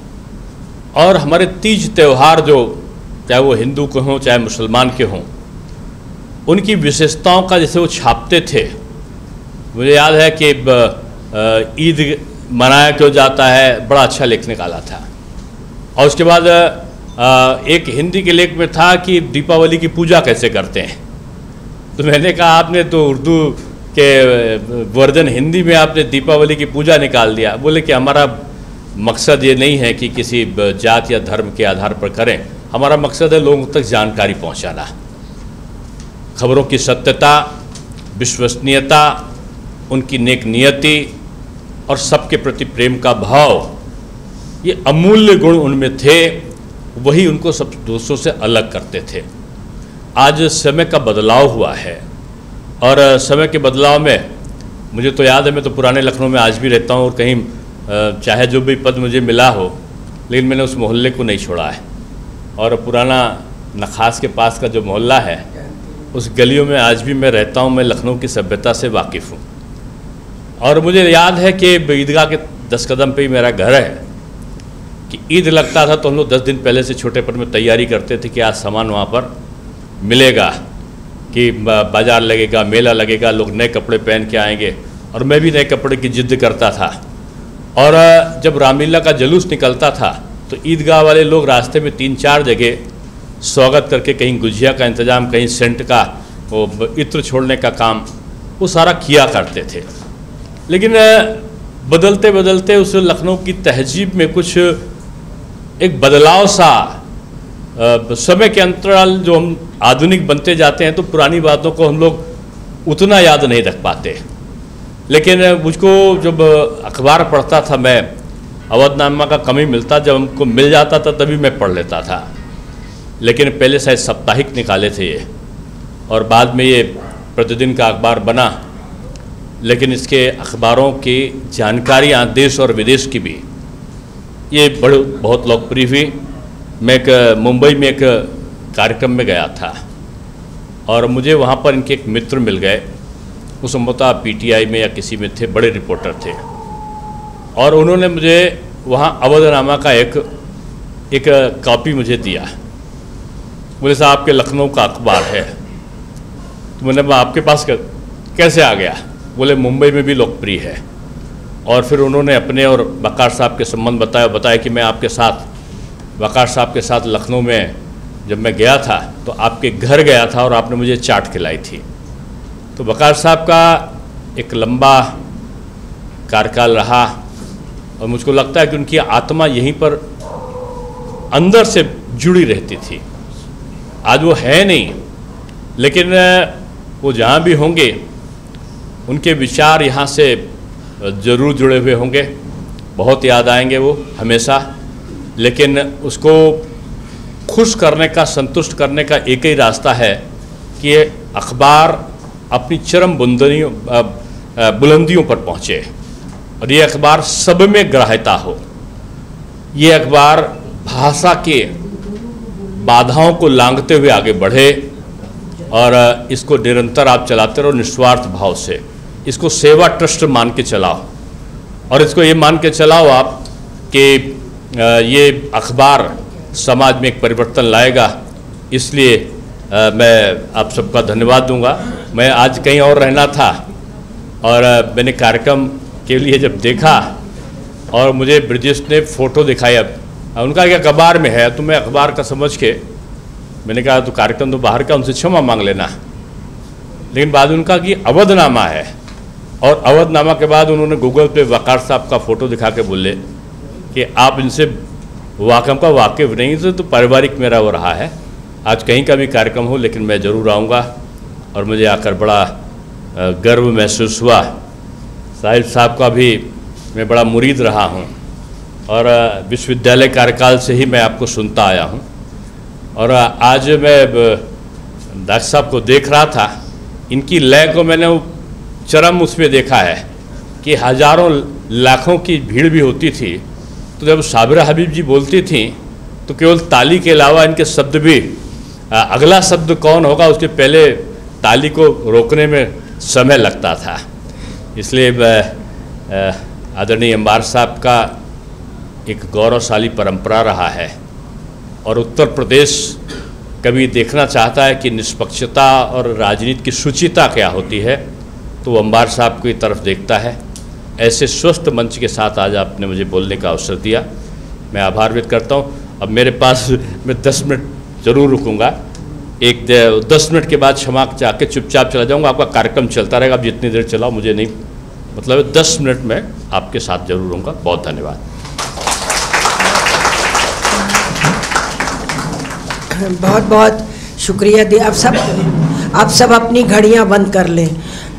और हमारे तीज त्यौहार, जो चाहे वो हिंदू के हों चाहे मुसलमान के हों, उनकी विशेषताओं का जैसे वो छापते थे। मुझे याद है कि ईद मनाया क्यों जाता है, बड़ा अच्छा लेख निकाला था। और उसके बाद एक हिंदी के लेख में था कि दीपावली की पूजा कैसे करते हैं। तो मैंने कहा आपने तो उर्दू के वर्जन हिंदी में आपने दीपावली की पूजा निकाल दिया। बोले कि हमारा मकसद ये नहीं है कि किसी जात या धर्म के आधार पर करें, हमारा मकसद है लोगों तक जानकारी पहुंचाना, खबरों की सत्यता, विश्वसनीयता, उनकी नेक नियति और सबके प्रति प्रेम का भाव, ये अमूल्य गुण उनमें थे, वही उनको सब दूसरों से अलग करते थे। आज समय का बदलाव हुआ है, और समय के बदलाव में मुझे तो याद है, मैं तो पुराने लखनऊ में आज भी रहता हूँ, और कहीं चाहे जो भी पद मुझे मिला हो, लेकिन मैंने उस मोहल्ले को नहीं छोड़ा है। और पुराना नखास के पास का जो मोहल्ला है, उस गलियों में आज भी मैं रहता हूँ। मैं लखनऊ की सभ्यता से वाकिफ़ हूँ, और मुझे याद है कि ईदगाह के 10 कदम पे ही मेरा घर है, कि ईद लगता था तो हम लोग 10 दिन पहले से छोटेपन में तैयारी करते थे कि आज सामान वहाँ पर मिलेगा, कि बाज़ार लगेगा, मेला लगेगा, लोग नए कपड़े पहन के आएंगे, और मैं भी नए कपड़े की जिद्द करता था। और जब रामलीला का जुलूस निकलता था तो ईदगाह वाले लोग रास्ते में 3-4 जगह स्वागत करके, कहीं गुजिया का इंतज़ाम, कहीं सेंट का वो इत्र छोड़ने का काम, वो सारा किया करते थे। लेकिन बदलते बदलते उस लखनऊ की तहजीब में कुछ एक बदलाव सा, समय के अंतराल जो हम आधुनिक बनते जाते हैं तो पुरानी बातों को हम लोग उतना याद नहीं रख पाते। लेकिन मुझको जब अखबार पढ़ता था मैं, अवधनामा का कमी मिलता, जब हमको मिल जाता था तभी मैं पढ़ लेता था। लेकिन पहले शायद साप्ताहिक निकाले थे ये, और बाद में ये प्रतिदिन का अखबार बना। लेकिन इसके अखबारों की जानकारियाँ देश और विदेश की भी, ये बहुत लोकप्रिय हुई। मैं एक मुंबई में एक कार्यक्रम में गया था, और मुझे वहाँ पर इनके एक मित्र मिल गए, उस संभवतः पीटीआई में या किसी में थे, बड़े रिपोर्टर थे, और उन्होंने मुझे वहाँ अवधनामा का एक कॉपी मुझे दिया। बोले साहब आपके लखनऊ का अखबार है। तो मैंने आपके पास कैसे आ गया? बोले मुंबई में भी लोकप्रिय है। और फिर उन्होंने अपने और वकार साहब के संबंध बताया कि मैं आपके साथ, वकार साहब के साथ लखनऊ में जब मैं गया था तो आपके घर गया था और आपने मुझे चाट खिलाई थी। तो वकार साहब का एक लंबा कार्यकाल रहा, और मुझको लगता है कि उनकी आत्मा यहीं पर अंदर से जुड़ी रहती थी। आज वो है नहीं, लेकिन वो जहाँ भी होंगे उनके विचार यहाँ से ज़रूर जुड़े हुए होंगे, बहुत याद आएंगे वो हमेशा। लेकिन उसको खुश करने का, संतुष्ट करने का एक ही रास्ता है कि ये अखबार अपनी चरम बुलंदियों पर पहुँचे, और ये अखबार सब में ग्राह्यता हो। ये अखबार भाषा के बाधाओं को लांघते हुए आगे बढ़े, और इसको निरंतर आप चलाते रहो निस्वार्थ भाव से। इसको सेवा ट्रस्ट मान के चलाओ, और इसको ये मान के चलाओ आप कि ये अखबार समाज में एक परिवर्तन लाएगा। इसलिए मैं आप सबका धन्यवाद दूंगा। मैं आज कहीं और रहना था, और मैंने कार्यक्रम के लिए जब देखा और मुझे ब्रिजेश ने फ़ोटो दिखाई, अब उनका क्या अखबार में है, तो मैं अखबार का समझ के मैंने कहा तो कार्यक्रम तो बाहर का, उनसे क्षमा मांग लेना। लेकिन बाद उनका कि अवधनामा है, और अवधनामा के बाद उन्होंने गूगल पे वक़ार साहब का फ़ोटो दिखा के बोले कि आप इनसे का वाकिफ़ नहीं थे, तो पारिवारिक मेरा वो रहा है। आज कहीं का भी कार्यक्रम हो लेकिन मैं ज़रूर आऊँगा, और मुझे आकर बड़ा गर्व महसूस हुआ। साहिब साहब का भी मैं बड़ा मुरीद रहा हूँ, और विश्वविद्यालय कार्यकाल से ही मैं आपको सुनता आया हूँ। और आज मैं डॉक्टर साहब को देख रहा था, इनकी लय को मैंने चरम उसमें देखा है कि हज़ारों लाखों की भीड़ भी होती थी, तो जब साबिरा हबीब जी बोलती थी तो केवल ताली के अलावा इनके शब्द भी, अगला शब्द कौन होगा उसके पहले ताली को रोकने में समय लगता था। इसलिए आदरणीय अंबार साहब का एक गौरवशाली परंपरा रहा है, और उत्तर प्रदेश कभी देखना चाहता है कि निष्पक्षता और राजनीति की शुचिता क्या होती है, तो वो अंबार साहब की तरफ देखता है। ऐसे स्वस्थ मंच के साथ आज आपने मुझे बोलने का अवसर दिया, मैं आभार व्यक्त करता हूँ। अब मेरे पास मैं 10 मिनट ज़रूर रुकूंगा, 10 मिनट के बाद क्षमा चाह के चुपचाप चला जाऊँगा। आपका कार्यक्रम चलता रहेगा, आप जितनी देर चलाओ मुझे नहीं मतलब, 10 मिनट में आपके साथ जरूर रहूँगा। बहुत धन्यवाद। बहुत बहुत शुक्रिया दी। आप सब अपनी घड़ियां बंद कर लें,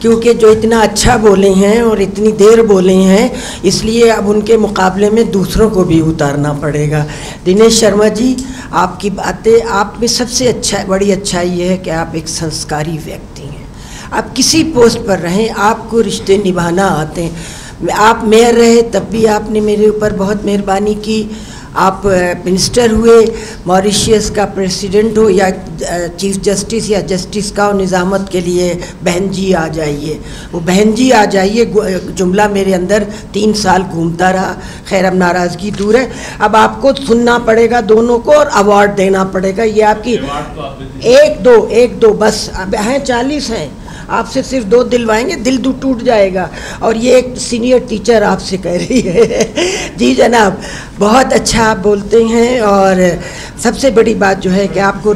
क्योंकि जो इतना अच्छा बोले हैं और इतनी देर बोले हैं, इसलिए अब उनके मुकाबले में दूसरों को भी उतारना पड़ेगा। दिनेश शर्मा जी, आपकी बातें, आप में सबसे बड़ी अच्छाई ये है कि आप एक संस्कारी व्यक्ति हैं। आप किसी पोस्ट पर रहें, आपको रिश्ते निभाना आते हैं। आप मेयर रहे तब भी आपने मेरे ऊपर बहुत मेहरबानी की। आप मिनिस्टर हुए, मॉरिशियस का प्रेसिडेंट हो या चीफ जस्टिस या जस्टिस का निज़ामत के लिए बहन जी आ जाइए, वो बहन जी आ जाइए जुमला मेरे अंदर 3 साल घूमता रहा। खैर अब नाराज़गी दूर है, अब आपको सुनना पड़ेगा दोनों को और अवार्ड देना पड़ेगा। ये आपकी एक दो बस, अब हैं 40 हैं, आपसे सिर्फ 2 दिलवाएंगे, दिल टूट जाएगा। और ये एक सीनियर टीचर आपसे कह रही है। जी जनाब, बहुत अच्छा आप बोलते हैं, और सबसे बड़ी बात जो है कि आपको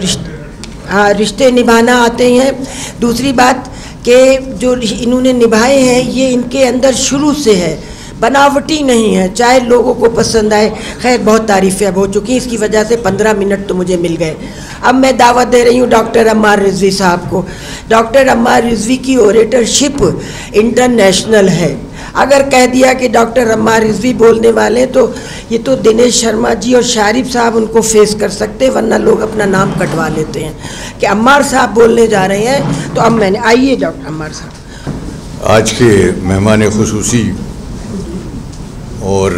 रिश्ते निभाना आते हैं। दूसरी बात कि जो इन्होंने निभाए हैं ये इनके अंदर शुरू से है, बनावटी नहीं है, चाहे लोगों को पसंद आए। खैर बहुत तारीफ़ें अब हो चुकी, इसकी वजह से 15 मिनट तो मुझे मिल गए। अब मैं दावत दे रही हूँ डॉक्टर अम्मार रिजवी साहब को। डॉक्टर अम्मार रिजवी की ओरेटरशिप इंटरनेशनल है। अगर कह दिया कि डॉक्टर अम्मार रिजवी बोलने वाले, तो ये तो दिनेश शर्मा जी और शारिफ साहब उनको फेस कर सकते, वरना लोग अपना नाम कटवा लेते हैं कि अम्मार साहब बोलने जा रहे हैं। तो अब मैंने, आइए डॉक्टर अम्मार साहब। आज के मेहमान खुसूसी और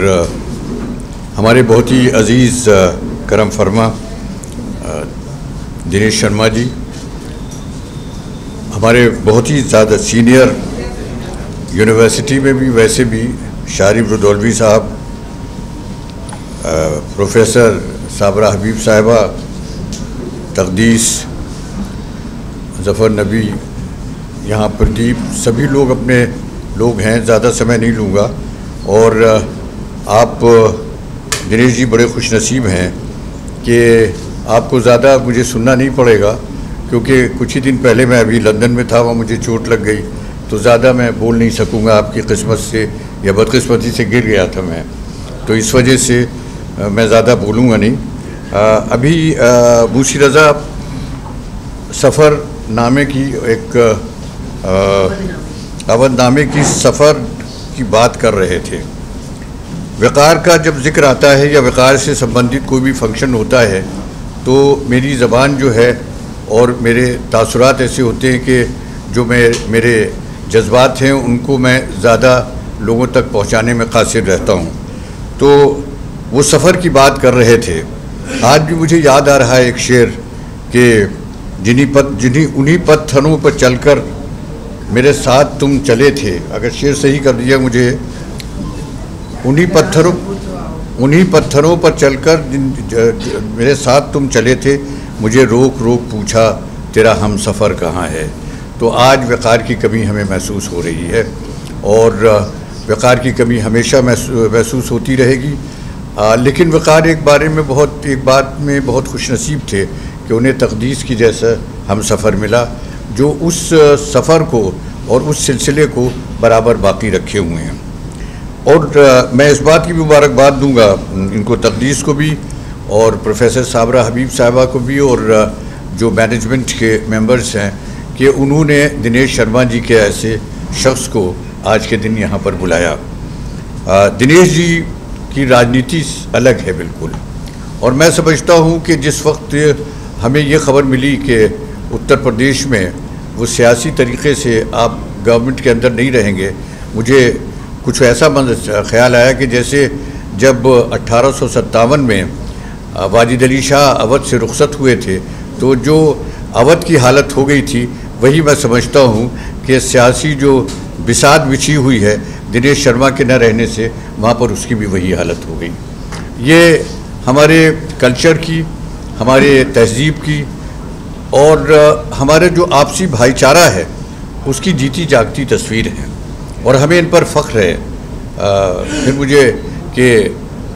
हमारे बहुत ही अज़ीज़ करम फरमा दिनेश शर्मा जी, हमारे बहुत ही ज़्यादा सीनियर यूनिवर्सिटी में भी, वैसे भी शारिफ रुदौलवी साहब, प्रोफेसर साबरा हबीब साहिबा, तकदीस ज़फ़र नबी, यहाँ प्रदीप, सभी लोग अपने लोग हैं, ज़्यादा समय नहीं लूँगा। और आप दिनेश जी बड़े खुशनसीब हैं कि आपको ज़्यादा मुझे सुनना नहीं पड़ेगा, क्योंकि कुछ ही दिन पहले मैं अभी लंदन में था, वहाँ मुझे चोट लग गई, तो ज़्यादा मैं बोल नहीं सकूँगा। आपकी किस्मत से या बदकिस्मती से गिर गया था मैं, तो इस वजह से मैं ज़्यादा बोलूँगा नहीं। अभी मूसी रज़ा सफ़र नामे की एक अवधनामे की सफ़र की बात कर रहे थे। वक़ार का जब जिक्र आता है या वक़ार से संबंधित कोई भी फंक्शन होता है, तो मेरी ज़बान जो है और मेरे तासुरात ऐसे होते हैं कि जो मेरे जज्बात हैं उनको मैं ज़्यादा लोगों तक पहुंचाने में कासिर रहता हूं। तो वो सफ़र की बात कर रहे थे। आज भी मुझे याद आ रहा है एक शेर कि उन्हीं पत्थरों पर चलकर मेरे साथ तुम चले थे। अगर शेर सही कर दिया मुझे, उन्हीं पत्थरों पर चलकर मेरे साथ तुम चले थे, मुझे रोक रोक पूछा तेरा हम सफ़र कहाँ है। तो आज वक़ार की कमी हमें महसूस हो रही है। और वक़ार की कमी हमेशा महसूस होती रहेगी। लेकिन वक़ार एक बात में बहुत खुशनसीब थे कि उन्हें तक़दीस की जैसा हम सफ़र मिला, जो उस सफ़र को और उस सिलसिले को बराबर बाकी रखे हुए हैं। और मैं इस बात की मुबारकबाद दूंगा इनको, तक़दीस को भी और प्रोफेसर साबरा हबीब साहिबा को भी, और जो मैनेजमेंट के मेंबर्स हैं, कि उन्होंने दिनेश शर्मा जी के ऐसे शख्स को आज के दिन यहाँ पर बुलाया। दिनेश जी की राजनीति अलग है बिल्कुल, और मैं समझता हूँ कि जिस वक्त हमें ये खबर मिली कि उत्तर प्रदेश में वो सियासी तरीक़े से आप गवर्नमेंट के अंदर नहीं रहेंगे, मुझे कुछ ऐसा ख्याल आया कि जैसे जब 1857 में वाजिद अली शाह अवध से रुखसत हुए थे, तो जो अवध की हालत हो गई थी, वही मैं समझता हूँ कि सियासी जो बिसात बिछी हुई है दिनेश शर्मा के न रहने से, वहाँ पर उसकी भी वही हालत हो गई। ये हमारे कल्चर की, हमारे तहज़ीब की और हमारे जो आपसी भाईचारा है उसकी जीती जागती तस्वीर है, और हमें इन पर फ़ख्र है। फिर मुझे कि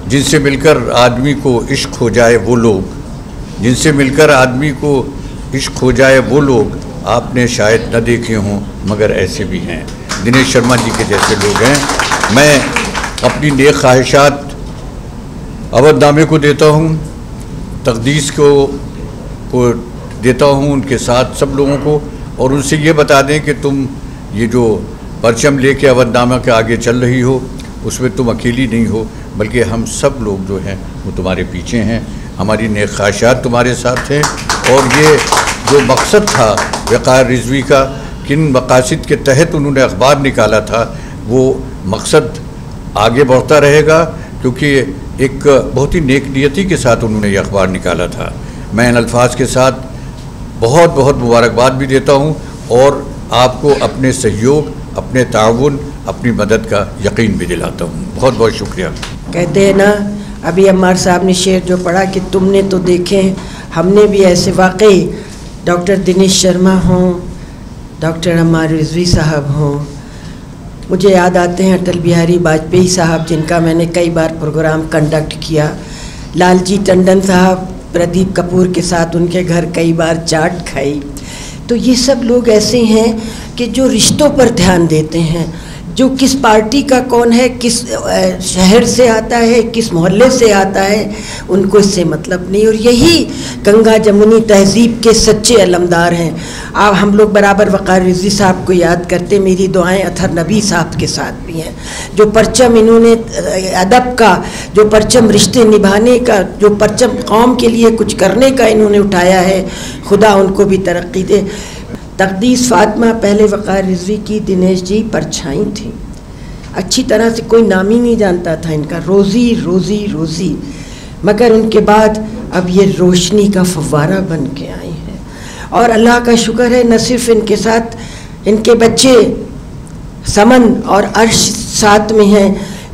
जिनसे मिलकर आदमी को इश्क हो जाए वो लोग, जिनसे मिलकर आदमी को इश्क हो जाए वो लोग आपने शायद न देखे हों मगर ऐसे भी हैं। दिनेश शर्मा जी के जैसे लोग हैं। मैं अपनी नेक ख्वाहिशात अवधनामे को देता हूँ, तक़दीस को देता हूँ, उनके साथ सब लोगों को, और उनसे ये बता दें कि तुम ये जो परचम लेके अवधनामा के आगे चल रही हो, उसमें तुम अकेली नहीं हो, बल्कि हम सब लोग जो हैं वो तुम्हारे पीछे हैं। हमारी नेक ख्वाहिशात तुम्हारे साथ हैं, और ये जो मकसद था वक़ार रिजवी का, किन मकासद के तहत उन्होंने अखबार निकाला था, वो मकसद आगे बढ़ता रहेगा, क्योंकि एक बहुत ही नेक नियति के साथ उन्होंने ये अखबार निकाला था। मैं इन अल्फाज के साथ बहुत बहुत मुबारकबाद भी देता हूँ, और आपको अपने सहयोग, अपने ताउन, अपनी मदद का यकीन भी दिलाता हूँ। बहुत बहुत शुक्रिया। कहते हैं ना, अभी अम्मार साहब ने शेर जो पढ़ा कि तुमने तो देखे, हमने भी ऐसे। वाकई डॉक्टर दिनेश शर्मा हों, डॉक्टर अम्मार रिजवी साहब हों, मुझे याद आते हैं अटल बिहारी वाजपेयी साहब, जिनका मैंने कई बार प्रोग्राम कंडक्ट किया, लालजी टंडन साहब, प्रदीप कपूर के साथ उनके घर कई बार चाट खाई। तो ये सब लोग ऐसे हैं कि जो रिश्तों पर ध्यान देते हैं, जो किस पार्टी का कौन है, किस शहर से आता है, किस मोहल्ले से आता है, उनको इससे मतलब नहीं। और यही गंगा जमुनी तहज़ीब के सच्चे अलमदार हैं। आप हम लोग बराबर वक़ार रिज़वी साहब को याद करते, मेरी दुआएं अतहर नबी साहब के साथ भी हैं। जो परचम इन्होंने अदब का, जो परचम रिश्ते निभाने का, जो परचम कौम के लिए कुछ करने का इन्होंने उठाया है, खुदा उनको भी तरक्की दे। तक़दीस फ़ातिमा पहले वक़ार रिज़वी की दिनेश जी परछाई थी, अच्छी तरह से कोई नाम ही नहीं जानता था इनका, रोज़ी रोज़ी रोज़ी, मगर उनके बाद अब ये रोशनी का फव्वारा बन के आई है। और अल्लाह का शुक्र है, न सिर्फ इनके साथ इनके बच्चे समन और अर्श साथ में हैं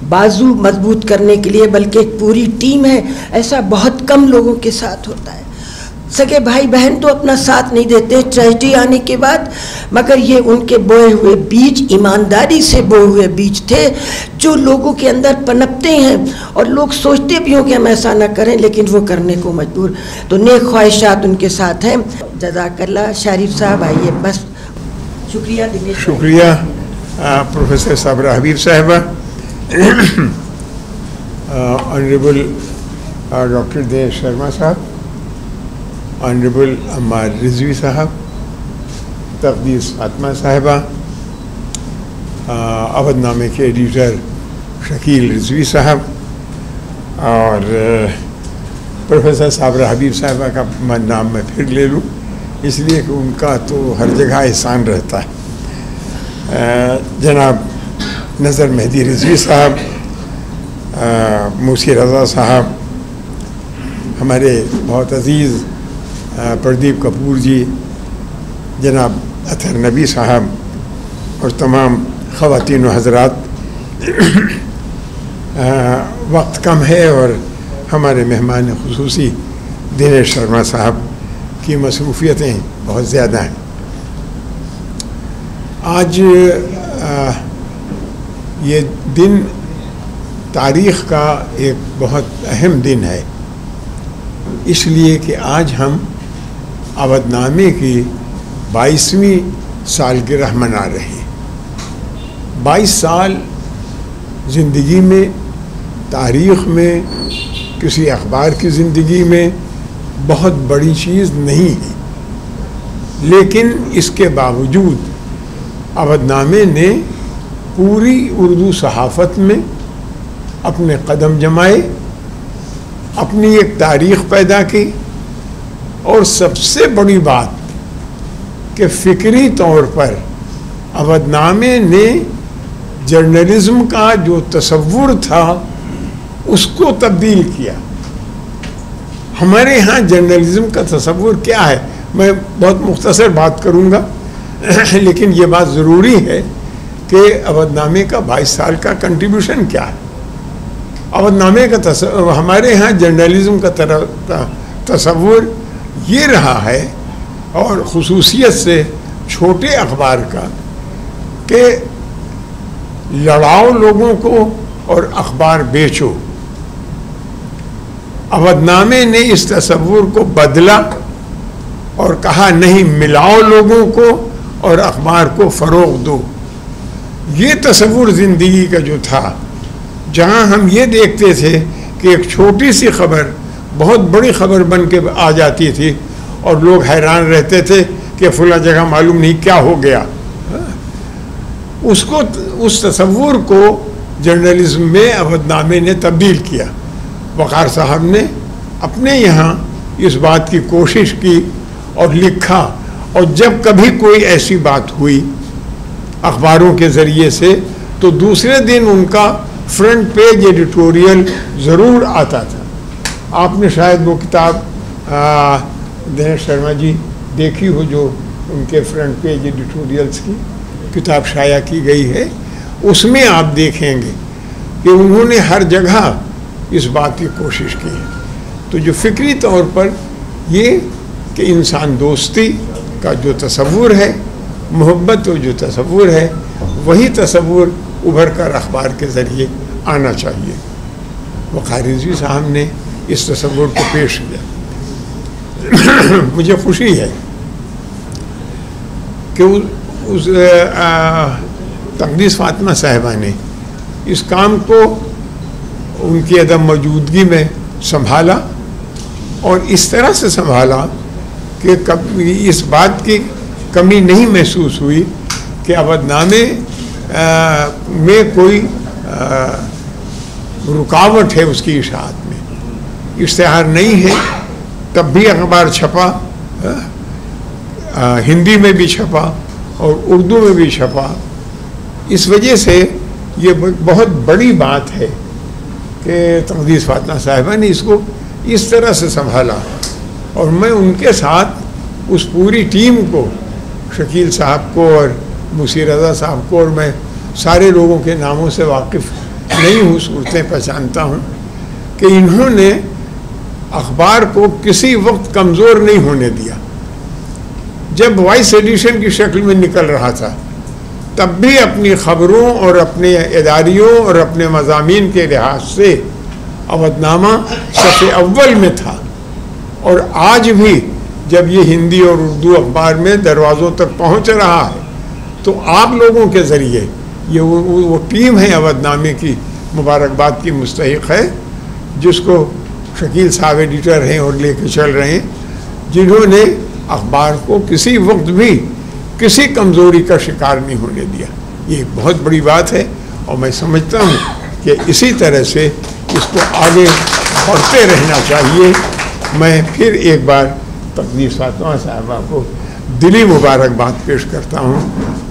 बाजू मजबूत करने के लिए, बल्कि एक पूरी टीम है। ऐसा बहुत कम लोगों के साथ होता है। सगे भाई बहन तो अपना साथ नहीं देते ट्रेजेडी आने के बाद, मगर ये उनके बोए हुए बीज, ईमानदारी से बोए हुए बीज थे, जो लोगों के अंदर पनपते हैं, और लोग सोचते भी हों कि हम ऐसा ना करें, लेकिन वो करने को मजबूर। तो नेक ख्वाहिशात उनके साथ हैं। जज़ाकल्लाह। शरीफ साहब आइए। बस शुक्रिया दिनेश। शुक्रिया प्रोफेसर साबरा हबीब साहिबा, ऑनरेबल डॉक्टर दिनेश शर्मा साहब, ऑनरेबल अम्मार रिजवी साहब, तक़दीस फ़ातिमा साहिबा, अवधनामे के एडिटर शकील रिजवी साहब, और प्रोफेसर साबरा हबीब साहिबा का नाम मैं फिर ले लूँ, इसलिए कि उनका तो हर जगह एहसान रहता है। जनाब नज़र मेहदी रिजवी साहब, मूसी रज़ा साहब, हमारे बहुत अज़ीज़ प्रदीप कपूर जी, जनाब अतहर नबी साहब, और तमाम ख़वातीन व हज़रात। वक्त कम है और हमारे मेहमान ख़ुसूसी दिनेश शर्मा साहब की मसरूफ़ियतें बहुत ज़्यादा हैं। आज ये दिन तारीख़ का एक बहुत अहम दिन है, इसलिए कि आज हम अवधनामे की 22वीं सालगिरह मना रहे हैं। 22 साल ज़िंदगी में, तारीख़ में, किसी अखबार की ज़िंदगी में बहुत बड़ी चीज़ नहीं है, लेकिन इसके बावजूद अवधनामे ने पूरी उर्दू सहाफ़त में अपने कदम जमाए, अपनी एक तारीख़ पैदा की, और सबसे बड़ी बात कि फ़िक्री तौर पर अवधनामे ने जर्नलिज़्म का जो तसव्वुर था उसको तब्दील किया। हमारे यहाँ जर्नलिज़्म का तसव्वुर क्या है, मैं बहुत मुख्तसर बात करूँगा, लेकिन ये बात ज़रूरी है कि अवधनामे का 22 साल का कंट्रीब्यूशन क्या है। अवधनामे का हमारे यहाँ जर्नलिज़्म का तसव्वुर ये रहा है, और ख़ुसूसियत से छोटे अखबार का, कि लड़ाओ लोगों को और अखबार बेचो। अवधनामे ने इस तसव्वुर को बदला और कहा नहीं, मिलाओ लोगों को और अखबार को फ़रोग़ दो। ये तसव्वुर ज़िंदगी का जो था, जहाँ हम ये देखते थे कि एक छोटी सी खबर बहुत बड़ी खबर बन के आ जाती थी और लोग हैरान रहते थे कि फ़लाँ जगह मालूम नहीं क्या हो गया, उसको, उस तसव्वुर को जर्नलिज़्म में अवधनामे ने तब्दील किया। वक़ार साहब ने अपने यहाँ इस बात की कोशिश की और लिखा, और जब कभी कोई ऐसी बात हुई अखबारों के ज़रिए से, तो दूसरे दिन उनका फ्रंट पेज एडिटोरियल ज़रूर आता था। आपने शायद वो किताब दिनेश शर्मा जी देखी हो, जो उनके फ्रंट पेज एडिटोरियल्स की किताब शाया की गई है। उसमें आप देखेंगे कि उन्होंने हर जगह इस बात की कोशिश की है। तो जो फ़िक्री तौर पर ये कि इंसान दोस्ती का जो तसव्वुर है, मोहब्बत और जो तसव्वुर है, वही तसव्वुर उभर कर अखबार के ज़रिए आना चाहिए। वक़ार रिज़वी साहब ने इस तसव्वुर को पेश किया। मुझे खुशी है कि उस तक़दीस फ़ातिमा साहिबा ने इस काम को उनकी अदम मौजूदगी में संभाला, और इस तरह से संभाला कि कभी इस बात की कमी नहीं महसूस हुई कि अवधनामे में कोई रुकावट है उसकी इशाअत में। इश्तिहार नहीं है, तब भी अखबार छपा, हिंदी में भी छपा और उर्दू में भी छपा। इस वजह से ये बहुत बड़ी बात है कि तक़दीस फ़ातिमा साहिबा ने इसको इस तरह से संभाला, और मैं उनके साथ उस पूरी टीम को, शकील साहब को और मुसी रज़ा साहब को, और मैं सारे लोगों के नामों से वाकिफ़ नहीं हूँ, सूरतें पहचानता हूँ, कि इन्होंने अखबार को किसी वक्त कमज़ोर नहीं होने दिया। जब वॉइस एडिशन की शक्ल में निकल रहा था, तब भी अपनी ख़बरों और अपने इदारियों और अपने मज़ामीन के लिहाज से अवधनामा सफ़े अव्वल में था। और आज भी जब ये हिंदी और उर्दू अखबार में दरवाज़ों तक पहुंच रहा है, तो आप लोगों के ज़रिए ये वो टीम है अवधनामे की, मुबारकबाद की मुस्तहिक़ है, जिसको शकील साहब एडिटर हैं और लेके चल रहे हैं, जिन्होंने अखबार को किसी वक्त भी किसी कमज़ोरी का शिकार नहीं होने दिया। ये एक बहुत बड़ी बात है, और मैं समझता हूँ कि इसी तरह से इसको आगे बढ़ते रहना चाहिए। मैं फिर एक बार तक़दीस फ़ातिमा साहिबा को दिली मुबारकबाद पेश करता हूँ,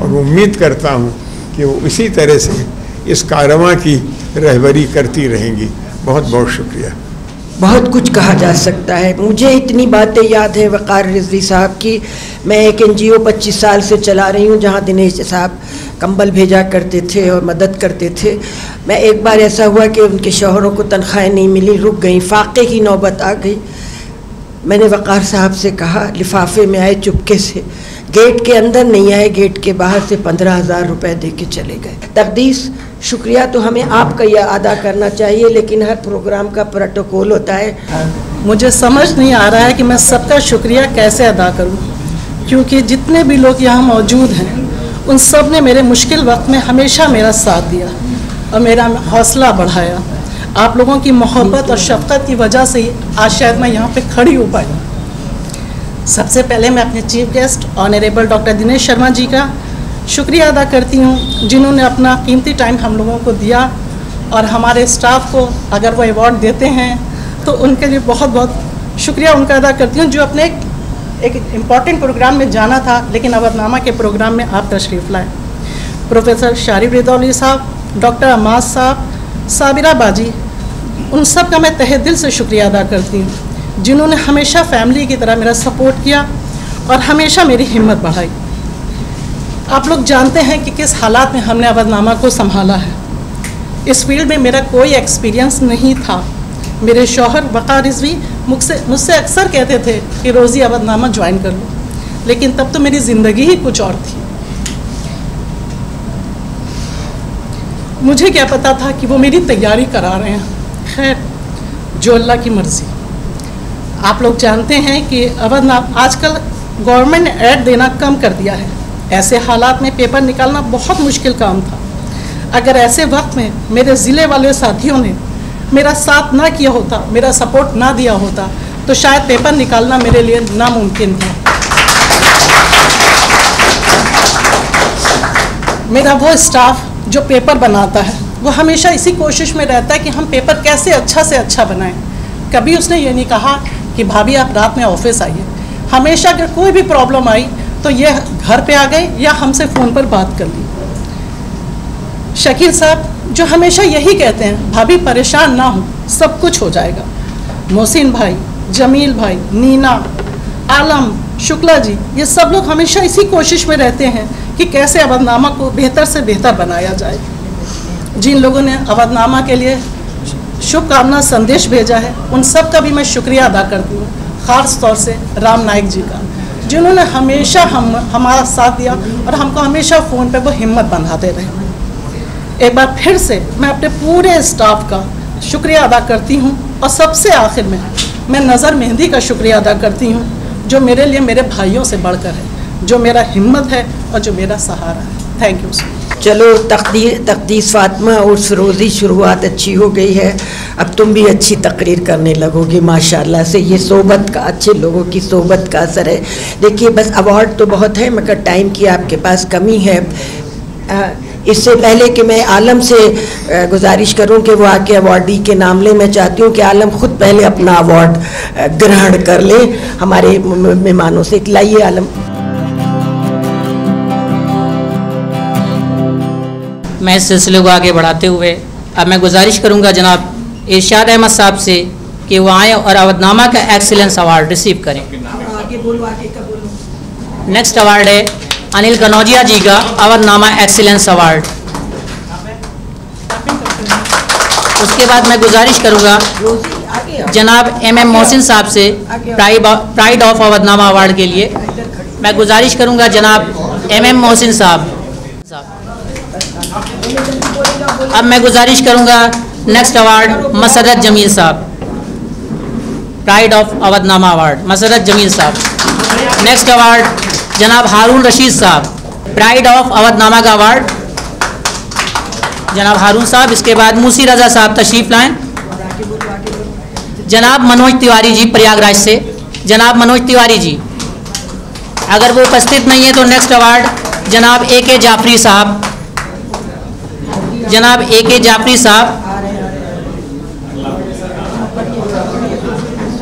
और उम्मीद करता हूँ कि वो इसी तरह से इस कारवां की रहबरी करती रहेंगी। बहुत बहुत शुक्रिया। बहुत कुछ कहा जा सकता है। मुझे इतनी बातें याद है वक़ार रिज़वी साहब की। मैं एक NGO 25 साल से चला रही हूँ, जहाँ दिनेश साहब कंबल भेजा करते थे और मदद करते थे। मैं एक बार ऐसा हुआ कि उनके शौहरों को तनख्वाहें नहीं मिली, रुक गई, फाके की नौबत आ गई। मैंने वक़ार साहब से कहा, लिफाफे में आए चुपके से, गेट के अंदर नहीं आए, गेट के बाहर से 15,000 रुपए दे के चले गए। तकदीस, शुक्रिया तो हमें आपका यह अदा करना चाहिए, लेकिन हर प्रोग्राम का प्रोटोकॉल होता है। मुझे समझ नहीं आ रहा है कि मैं सबका शुक्रिया कैसे अदा करूं, क्योंकि जितने भी लोग यहाँ मौजूद हैं उन सब ने मेरे मुश्किल वक्त में हमेशा मेरा साथ दिया और मेरा हौसला बढ़ाया। आप लोगों की मोहब्बत और शफ़क़त की वजह से आज शायद मैं यहाँ पे खड़ी हो पाई। सबसे पहले मैं अपने chief guest honourable doctor Dinesh Sharma ji का शुक्रिया अदा करती हूँ, जिन्होंने अपना कीमती टाइम हम लोगों को दिया, और हमारे स्टाफ को अगर वो अवार्ड देते हैं तो उनके लिए बहुत बहुत शुक्रिया उनका अदा करती हूँ, जो अपने एक इम्पॉर्टेंट प्रोग्राम में जाना था लेकिन अवधनामा के प्रोग्राम में आप तशरीफ़ लाए। प्रोफेसर शारिब रिदौली साहब, डॉक्टर अम्मास साहब, साबिरा बाजी, उन सब का मैं तहे दिल से शुक्रिया अदा करती हूँ, जिन्होंने हमेशा फैमिली की तरह मेरा सपोर्ट किया और हमेशा मेरी हिम्मत बढ़ाई। आप लोग जानते हैं कि किस हालात में हमने अवधनामा को संभाला है। इस फील्ड में मेरा कोई एक्सपीरियंस नहीं था। मेरे शौहर वक़ार रिजवी मुझसे अक्सर कहते थे कि रोज़ी अवधनामा ज्वाइन कर लो, लेकिन तब तो मेरी ज़िंदगी ही कुछ और थी। मुझे क्या पता था कि वो मेरी तैयारी करा रहे हैं। खैर, जो अल्लाह की मर्ज़ी। आप लोग जानते हैं कि अवधनामा आजकल गवर्नमेंट ने ऐड देना कम कर दिया है। ऐसे हालात में पेपर निकालना बहुत मुश्किल काम था। अगर ऐसे वक्त में मेरे ज़िले वाले साथियों ने मेरा साथ ना किया होता, मेरा सपोर्ट ना दिया होता, तो शायद पेपर निकालना मेरे लिए नामुमकिन था। मेरा वो स्टाफ जो पेपर बनाता है वो हमेशा इसी कोशिश में रहता है कि हम पेपर कैसे अच्छा से अच्छा बनाएं। कभी उसने ये नहीं कहा कि भाभी आप रात में ऑफिस आइए। हमेशा अगर कोई भी प्रॉब्लम आई तो ये घर पे आ गए या हमसे फ़ोन पर बात कर ली। शकील साहब जो हमेशा यही कहते हैं, भाभी परेशान ना हो, सब कुछ हो जाएगा। मोहसिन भाई, जमील भाई, नीना, आलम, शुक्ला जी, ये सब लोग हमेशा इसी कोशिश में रहते हैं कि कैसे अवधनामा को बेहतर से बेहतर बनाया जाए। जिन लोगों ने अवधनामा के लिए शुभकामना संदेश भेजा है उन सब का भी मैं शुक्रिया अदा करती हूँ, ख़ास तौर से राम नायक जी का, जिन्होंने हमेशा हमारा साथ दिया और हमको हमेशा फ़ोन पे वो हिम्मत बंधाते रहे। एक बार फिर से मैं अपने पूरे स्टाफ का शुक्रिया अदा करती हूँ, और सबसे आखिर में मैं नज़र मेहंदी का शुक्रिया अदा करती हूँ, जो मेरे लिए मेरे भाइयों से बढ़कर है, जो मेरा हिम्मत है और जो मेरा सहारा है। Thank you so much. चलो, तकदीस फातिमा और सरोज़ी, शुरुआत अच्छी हो गई है, अब तुम भी अच्छी तकरीर करने लगोगी माशाल्लाह से। ये सोबत का, अच्छे लोगों की सोबत का असर है। देखिए, बस अवार्ड तो बहुत है मगर टाइम की आपके पास कमी है। इससे पहले कि मैं आलम से गुजारिश करूं कि वो आके अवार्डी के नाम ले, मैं चाहती हूं कि आलम खुद पहले अपना अवार्ड ग्रहण कर ले हमारे मेहमानों से। लाइए आलम। मैं इस सिलसिले को आगे बढ़ाते हुए अब मैं गुजारिश करूंगा जनाब इरशाद अहमद साहब से कि वो आएँ और अवधनामा का एक्सीलेंस अवार्ड रिसीव करें। आगे बोलो, आगे का बोलो। नेक्स्ट अवार्ड है अनिल कनौजिया जी का अवधनामा एक्सीलेंस अवार्ड। उसके बाद मैं गुजारिश करूंगा जनाब MM मोहसिन साहब से प्राइड ऑफ अवधनामा अवार्ड के लिए मैं गुजारिश करूंगा जनाब MM मोहसिन साहब। अब मैं गुजारिश करूंगा नेक्स्ट अवार्ड मसरत जमील साहब, pride of Awadhnama award Masarrat Jameel साहब। नेक्स्ट अवार्ड जनाब हारून रशीद साहब, प्राइड ऑफ अवधनामा का अवार्ड जनाब हारून साहब। इसके बाद मूसी रजा साहब तशरीफ लाएं। जनाब मनोज तिवारी जी प्रयागराज से, जनाब मनोज तिवारी जी अगर वो उपस्थित नहीं है तो नेक्स्ट अवार्ड जनाब AK जाफरी साहब, जनाब AK जाफरी साहब।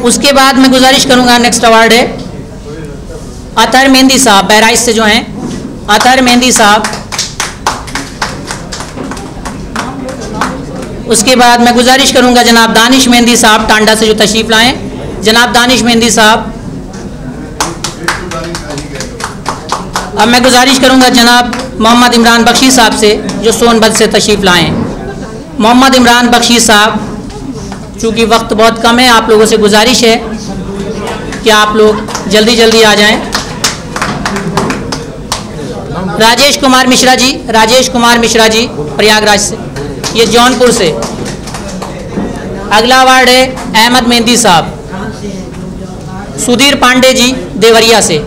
उसके बाद मैं गुजारिश करूंगा नेक्स्ट अवार्ड है अतहर मेहंदी साहब, बहराइच से जो हैं अतहर मेहंदी साहब। उसके बाद मैं गुजारिश करूंगा जनाब दानिश मेहंदी साहब टांडा से जो तशरीफ लाएं, जनाब दानिश मेहंदी साहब। अब मैं गुजारिश करूंगा जनाब मोहम्मद इमरान बख्शी साहब से जो सोनभद्र से तशरीफ लाएं। मोहम्मद इमरान बख्शी साहब, चूँकि वक्त बहुत कम है, आप लोगों से गुजारिश है कि आप लोग जल्दी जल्दी आ जाएं। राजेश कुमार मिश्रा जी, राजेश कुमार मिश्रा जी प्रयागराज से, ये जौनपुर से। अगला अवार्ड है अहमद मेहंदी साहब। सुधीर पांडे जी देवरिया से,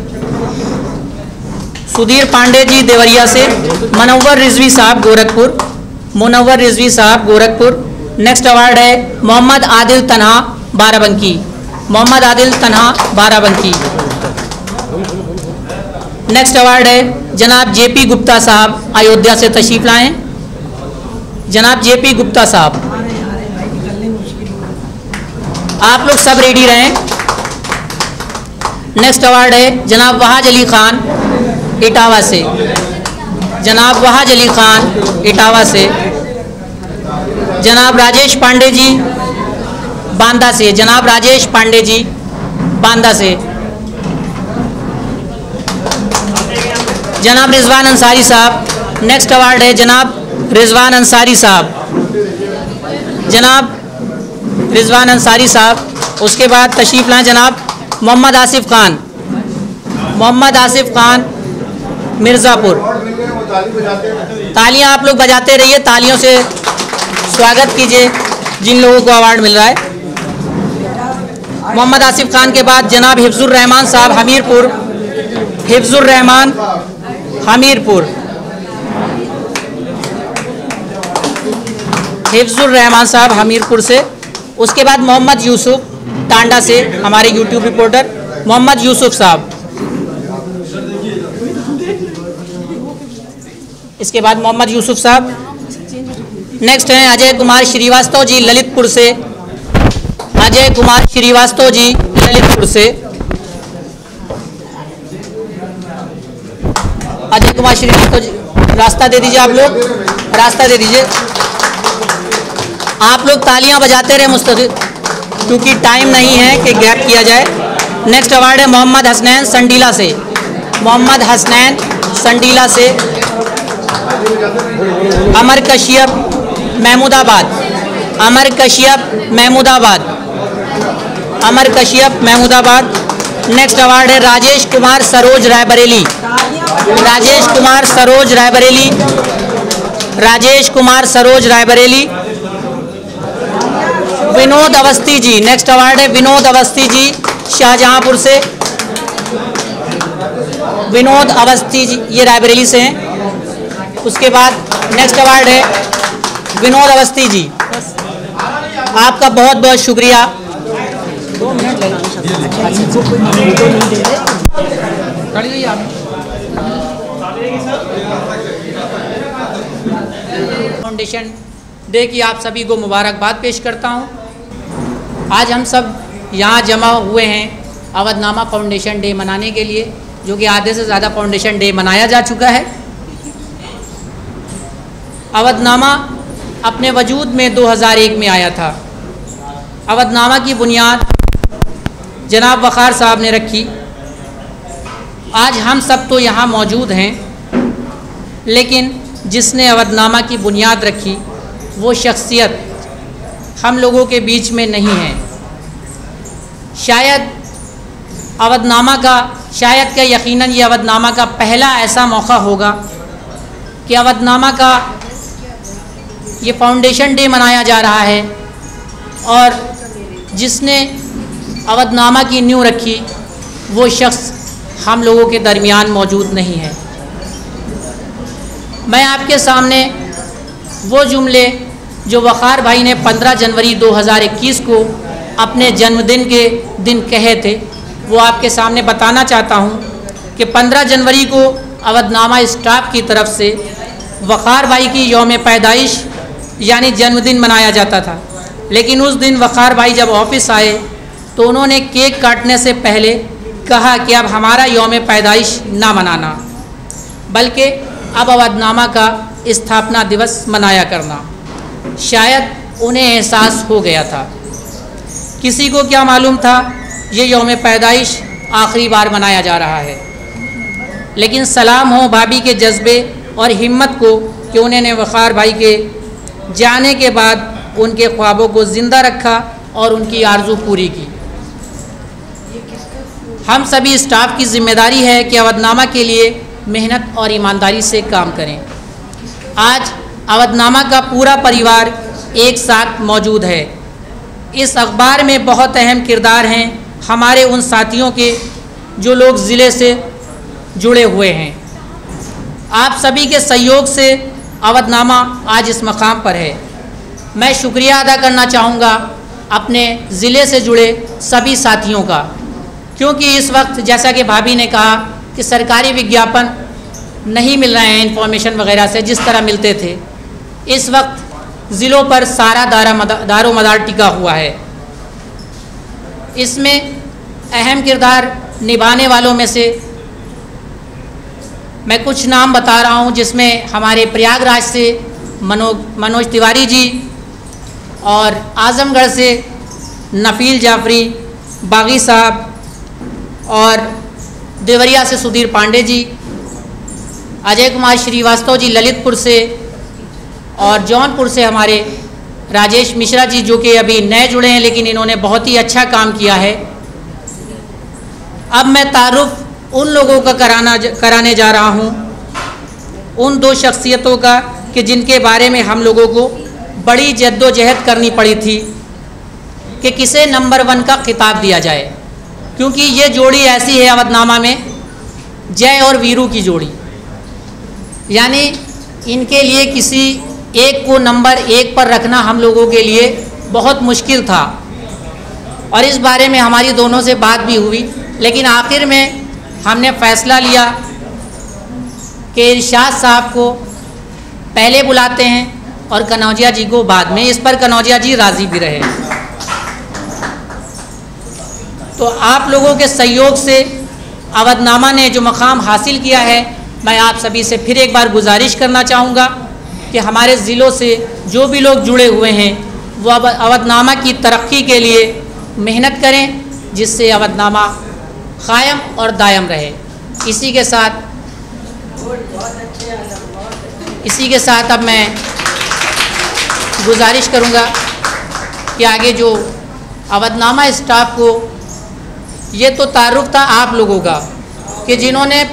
सुधीर पांडे जी देवरिया से। मुनव्वर रिजवी साहब गोरखपुर, मुनव्वर रिजवी साहब गोरखपुर। नेक्स्ट अवार्ड है मोहम्मद आदिल तन्हा बाराबंकी, मोहम्मद आदिल तन्हा बाराबंकी। नेक्स्ट अवार्ड है जनाब जेपी गुप्ता साहब अयोध्या से तशरीफ लाएं, जनाब जेपी गुप्ता साहब। आप लोग सब रेडी रहें। नेक्स्ट अवार्ड है जनाब वहाज अली खान इटावा से, जनाब वहाज अली खान इटावा से। जनाब राजेश पांडे जी बांदा से, जनाब राजेश पांडे जी बांदा से। जनाब रिजवान अंसारी साहब। नेक्स्ट अवार्ड है जनाब रिजवान अंसारी साहब, जनाब रिजवान अंसारी साहब। उसके बाद तशरीफ लाएं जनाब मोहम्मद आसिफ खान, मोहम्मद आसिफ खान मिर्ज़ापुर। तालियां आप लोग बजाते रहिए, तालियों से स्वागत कीजिए जिन लोगों को अवार्ड मिल रहा है। मोहम्मद आसिफ खान के बाद जनाब हिफ्जुर रहमान साहब हमीरपुर, हिफ्जुर रहमान हमीरपुर, हिफ्जुर रहमान साहब हमीरपुर से। उसके बाद मोहम्मद यूसुफ टांडा से, हमारे यूट्यूब रिपोर्टर मोहम्मद यूसुफ साहब। इसके बाद मोहम्मद यूसुफ साहब। नेक्स्ट हैं अजय कुमार श्रीवास्तव जी ललितपुर से, अजय कुमार श्रीवास्तव जी ललितपुर से। अजय कुमार श्रीवास्तव जी, रास्ता दे दीजिए, आप लोग रास्ता दे दीजिए। आप लोग तालियां बजाते रहे मुस्तकिल, क्योंकि टाइम नहीं है कि गैप किया जाए। नेक्स्ट अवार्ड है मोहम्मद हसनैन संडीला से, मोहम्मद हसनैन संडीला से। अमर कश्यप महमूदाबाद, अमर कश्यप महमूदाबाद, अमर कश्यप महमूदाबाद। नेक्स्ट अवार्ड है राजेश कुमार सरोज रायबरेली, राजेश कुमार सरोज रायबरेली, राजेश कुमार सरोज रायबरेली। विनोद अवस्थी जी, नेक्स्ट अवार्ड है विनोद अवस्थी जी शाहजहांपुर से, विनोद अवस्थी जी ये रायबरेली से हैं। उसके बाद नेक्स्ट अवार्ड है विनोद अवस्थी जी, आपका बहुत बहुत शुक्रिया। फाउंडेशन डे की आप सभी को मुबारकबाद पेश करता हूं। आज हम सब यहाँ जमा हुए हैं अवधनामा फाउंडेशन डे मनाने के लिए, जो कि आधे से ज़्यादा फाउंडेशन डे मनाया जा चुका है। अवधनामा अपने वजूद में 2001 में आया था। अवधनामा की बुनियाद जनाब वक़ार साहब ने रखी। आज हम सब तो यहाँ मौजूद हैं, लेकिन जिसने अवधनामा की बुनियाद रखी वो शख्सियत हम लोगों के बीच में नहीं है। शायद अवधनामा का, शायद क्या यकीनन ये अवधनामा का पहला ऐसा मौका होगा कि अवधनामा का ये फाउंडेशन डे मनाया जा रहा है और जिसने अवधनामा की नींव रखी वो शख्स हम लोगों के दरमियान मौजूद नहीं है। मैं आपके सामने वो जुमले जो वक़ार भाई ने 15 जनवरी 2021 को अपने जन्मदिन के दिन कहे थे वो आपके सामने बताना चाहता हूँ कि 15 जनवरी को अवधनामा स्टाफ की तरफ से वक़ार भाई की यौम पैदाइश यानी जन्मदिन मनाया जाता था। लेकिन उस दिन वक़ार भाई जब ऑफिस आए तो उन्होंने केक काटने से पहले कहा कि अब हमारा यौम पैदाइश ना मनाना, बल्कि अब अवधनामा का स्थापना दिवस मनाया करना। शायद उन्हें एहसास हो गया था, किसी को क्या मालूम था ये यौम पैदाइश आखिरी बार मनाया जा रहा है। लेकिन सलाम हो भाभी के जज्बे और हिम्मत को कि उन्होंने वक़ार भाई के जाने के बाद उनके ख्वाबों को ज़िंदा रखा और उनकी आरज़ू पूरी की। हम सभी स्टाफ की ज़िम्मेदारी है कि अवधनामा के लिए मेहनत और ईमानदारी से काम करें। आज अवधनामा का पूरा परिवार एक साथ मौजूद है। इस अखबार में बहुत अहम किरदार हैं हमारे उन साथियों के जो लोग ज़िले से जुड़े हुए हैं। आप सभी के सहयोग से अवधनामा आज इस मकाम पर है। मैं शुक्रिया अदा करना चाहूँगा अपने ज़िले से जुड़े सभी साथियों का, क्योंकि इस वक्त जैसा कि भाभी ने कहा कि सरकारी विज्ञापन नहीं मिल रहे हैं इंफॉर्मेशन वगैरह से जिस तरह मिलते थे। इस वक्त ज़िलों पर सारा दारोमदार टिका हुआ है। इसमें अहम किरदार निभाने वालों में से मैं कुछ नाम बता रहा हूं, जिसमें हमारे प्रयागराज से मनोज तिवारी जी और आजमगढ़ से नफील जाफरी बागी साहब और देवरिया से सुधीर पांडे जी, अजय कुमार श्रीवास्तव जी ललितपुर से और जौनपुर से हमारे राजेश मिश्रा जी जो कि अभी नए जुड़े हैं लेकिन इन्होंने बहुत ही अच्छा काम किया है। अब मैं तारुफ उन लोगों का कराने जा रहा हूं, उन दो शख्सियतों का कि जिनके बारे में हम लोगों को बड़ी जद्दोजहद करनी पड़ी थी कि किसे नंबर 1 का खिताब दिया जाए, क्योंकि ये जोड़ी ऐसी है अवधनामा में, जय और वीरू की जोड़ी। यानी इनके लिए किसी एक को नंबर 1 पर रखना हम लोगों के लिए बहुत मुश्किल था और इस बारे में हमारी दोनों से बात भी हुई, लेकिन आखिर में हमने फ़ैसला लिया कि इरशाद साहब को पहले बुलाते हैं और कनौजिया जी को बाद में। इस पर कनौजिया जी राज़ी भी रहे। तो आप लोगों के सहयोग से अवधनामा ने जो मकाम हासिल किया है, मैं आप सभी से फिर एक बार गुजारिश करना चाहूँगा कि हमारे ज़िलों से जो भी लोग जुड़े हुए हैं वो अवधनामा की तरक्की के लिए मेहनत करें, जिससे अवधनामा कायम और दायम रहे। इसी के साथ अब मैं गुजारिश करूंगा कि आगे जो अवधनामा स्टाफ को, ये तो तारुफ था आप लोगों का कि जिन्होंने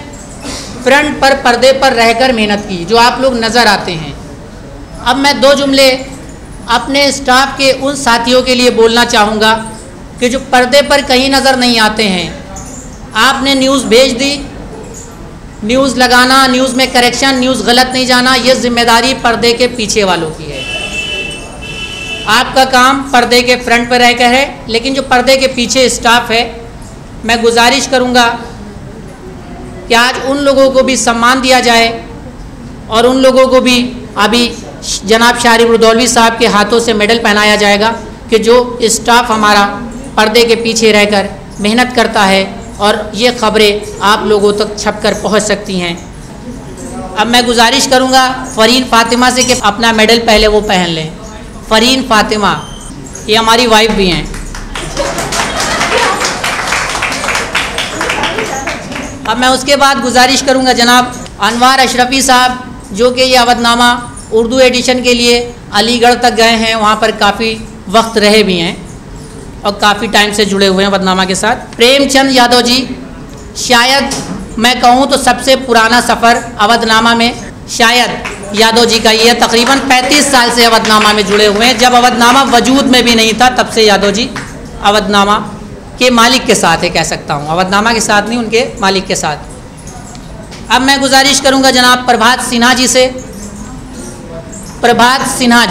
फ्रंट पर पर्दे पर रहकर मेहनत की, जो आप लोग नज़र आते हैं। अब मैं 2 जुमले अपने स्टाफ के उन साथियों के लिए बोलना चाहूँगा कि जो पर्दे पर कहीं नज़र नहीं आते हैं। आपने न्यूज़ भेज दी, न्यूज़ लगाना, न्यूज़ में करेक्शन, न्यूज़ गलत नहीं जाना, ये जिम्मेदारी पर्दे के पीछे वालों की है। आपका काम पर्दे के फ्रंट पर रहकर है, लेकिन जो पर्दे के पीछे स्टाफ है, मैं गुजारिश करूंगा कि आज उन लोगों को भी सम्मान दिया जाए और उन लोगों को भी अभी जनाब शारिब रुदौलवी साहब के हाथों से मेडल पहनाया जाएगा कि जो स्टाफ हमारा पर्दे के पीछे रहकर मेहनत करता है और ये खबरें आप लोगों तक छपकर पहुंच सकती हैं। अब मैं गुजारिश करूंगा फ़रीन फ़ातिमा से कि अपना मेडल पहले वो पहन लें। फ़रीन फ़ातिमा ये हमारी वाइफ भी हैं। अब मैं उसके बाद गुजारिश करूंगा जनाब अनवार अशरफी साहब, जो कि ये अवधनामा उर्दू एडिशन के लिए अलीगढ़ तक गए हैं, वहाँ पर काफ़ी वक्त रहे भी हैं और काफ़ी टाइम से जुड़े हुए हैं अवधनामा के साथ। प्रेमचंद यादव जी, शायद मैं कहूँ तो सबसे पुराना सफ़र अवधनामा में शायद यादव जी का, ये तकरीबन 35 साल से अवधनामा में जुड़े हुए हैं। जब अवधनामा वजूद में भी नहीं था तब से यादव जी अवधनामा के मालिक के साथ है, कह सकता हूँ, अवधनामा के साथ नहीं, उनके मालिक के साथ। अब मैं गुजारिश करूँगा जनाब प्रभात सिन्हा जी से। प्रभात सिन्हा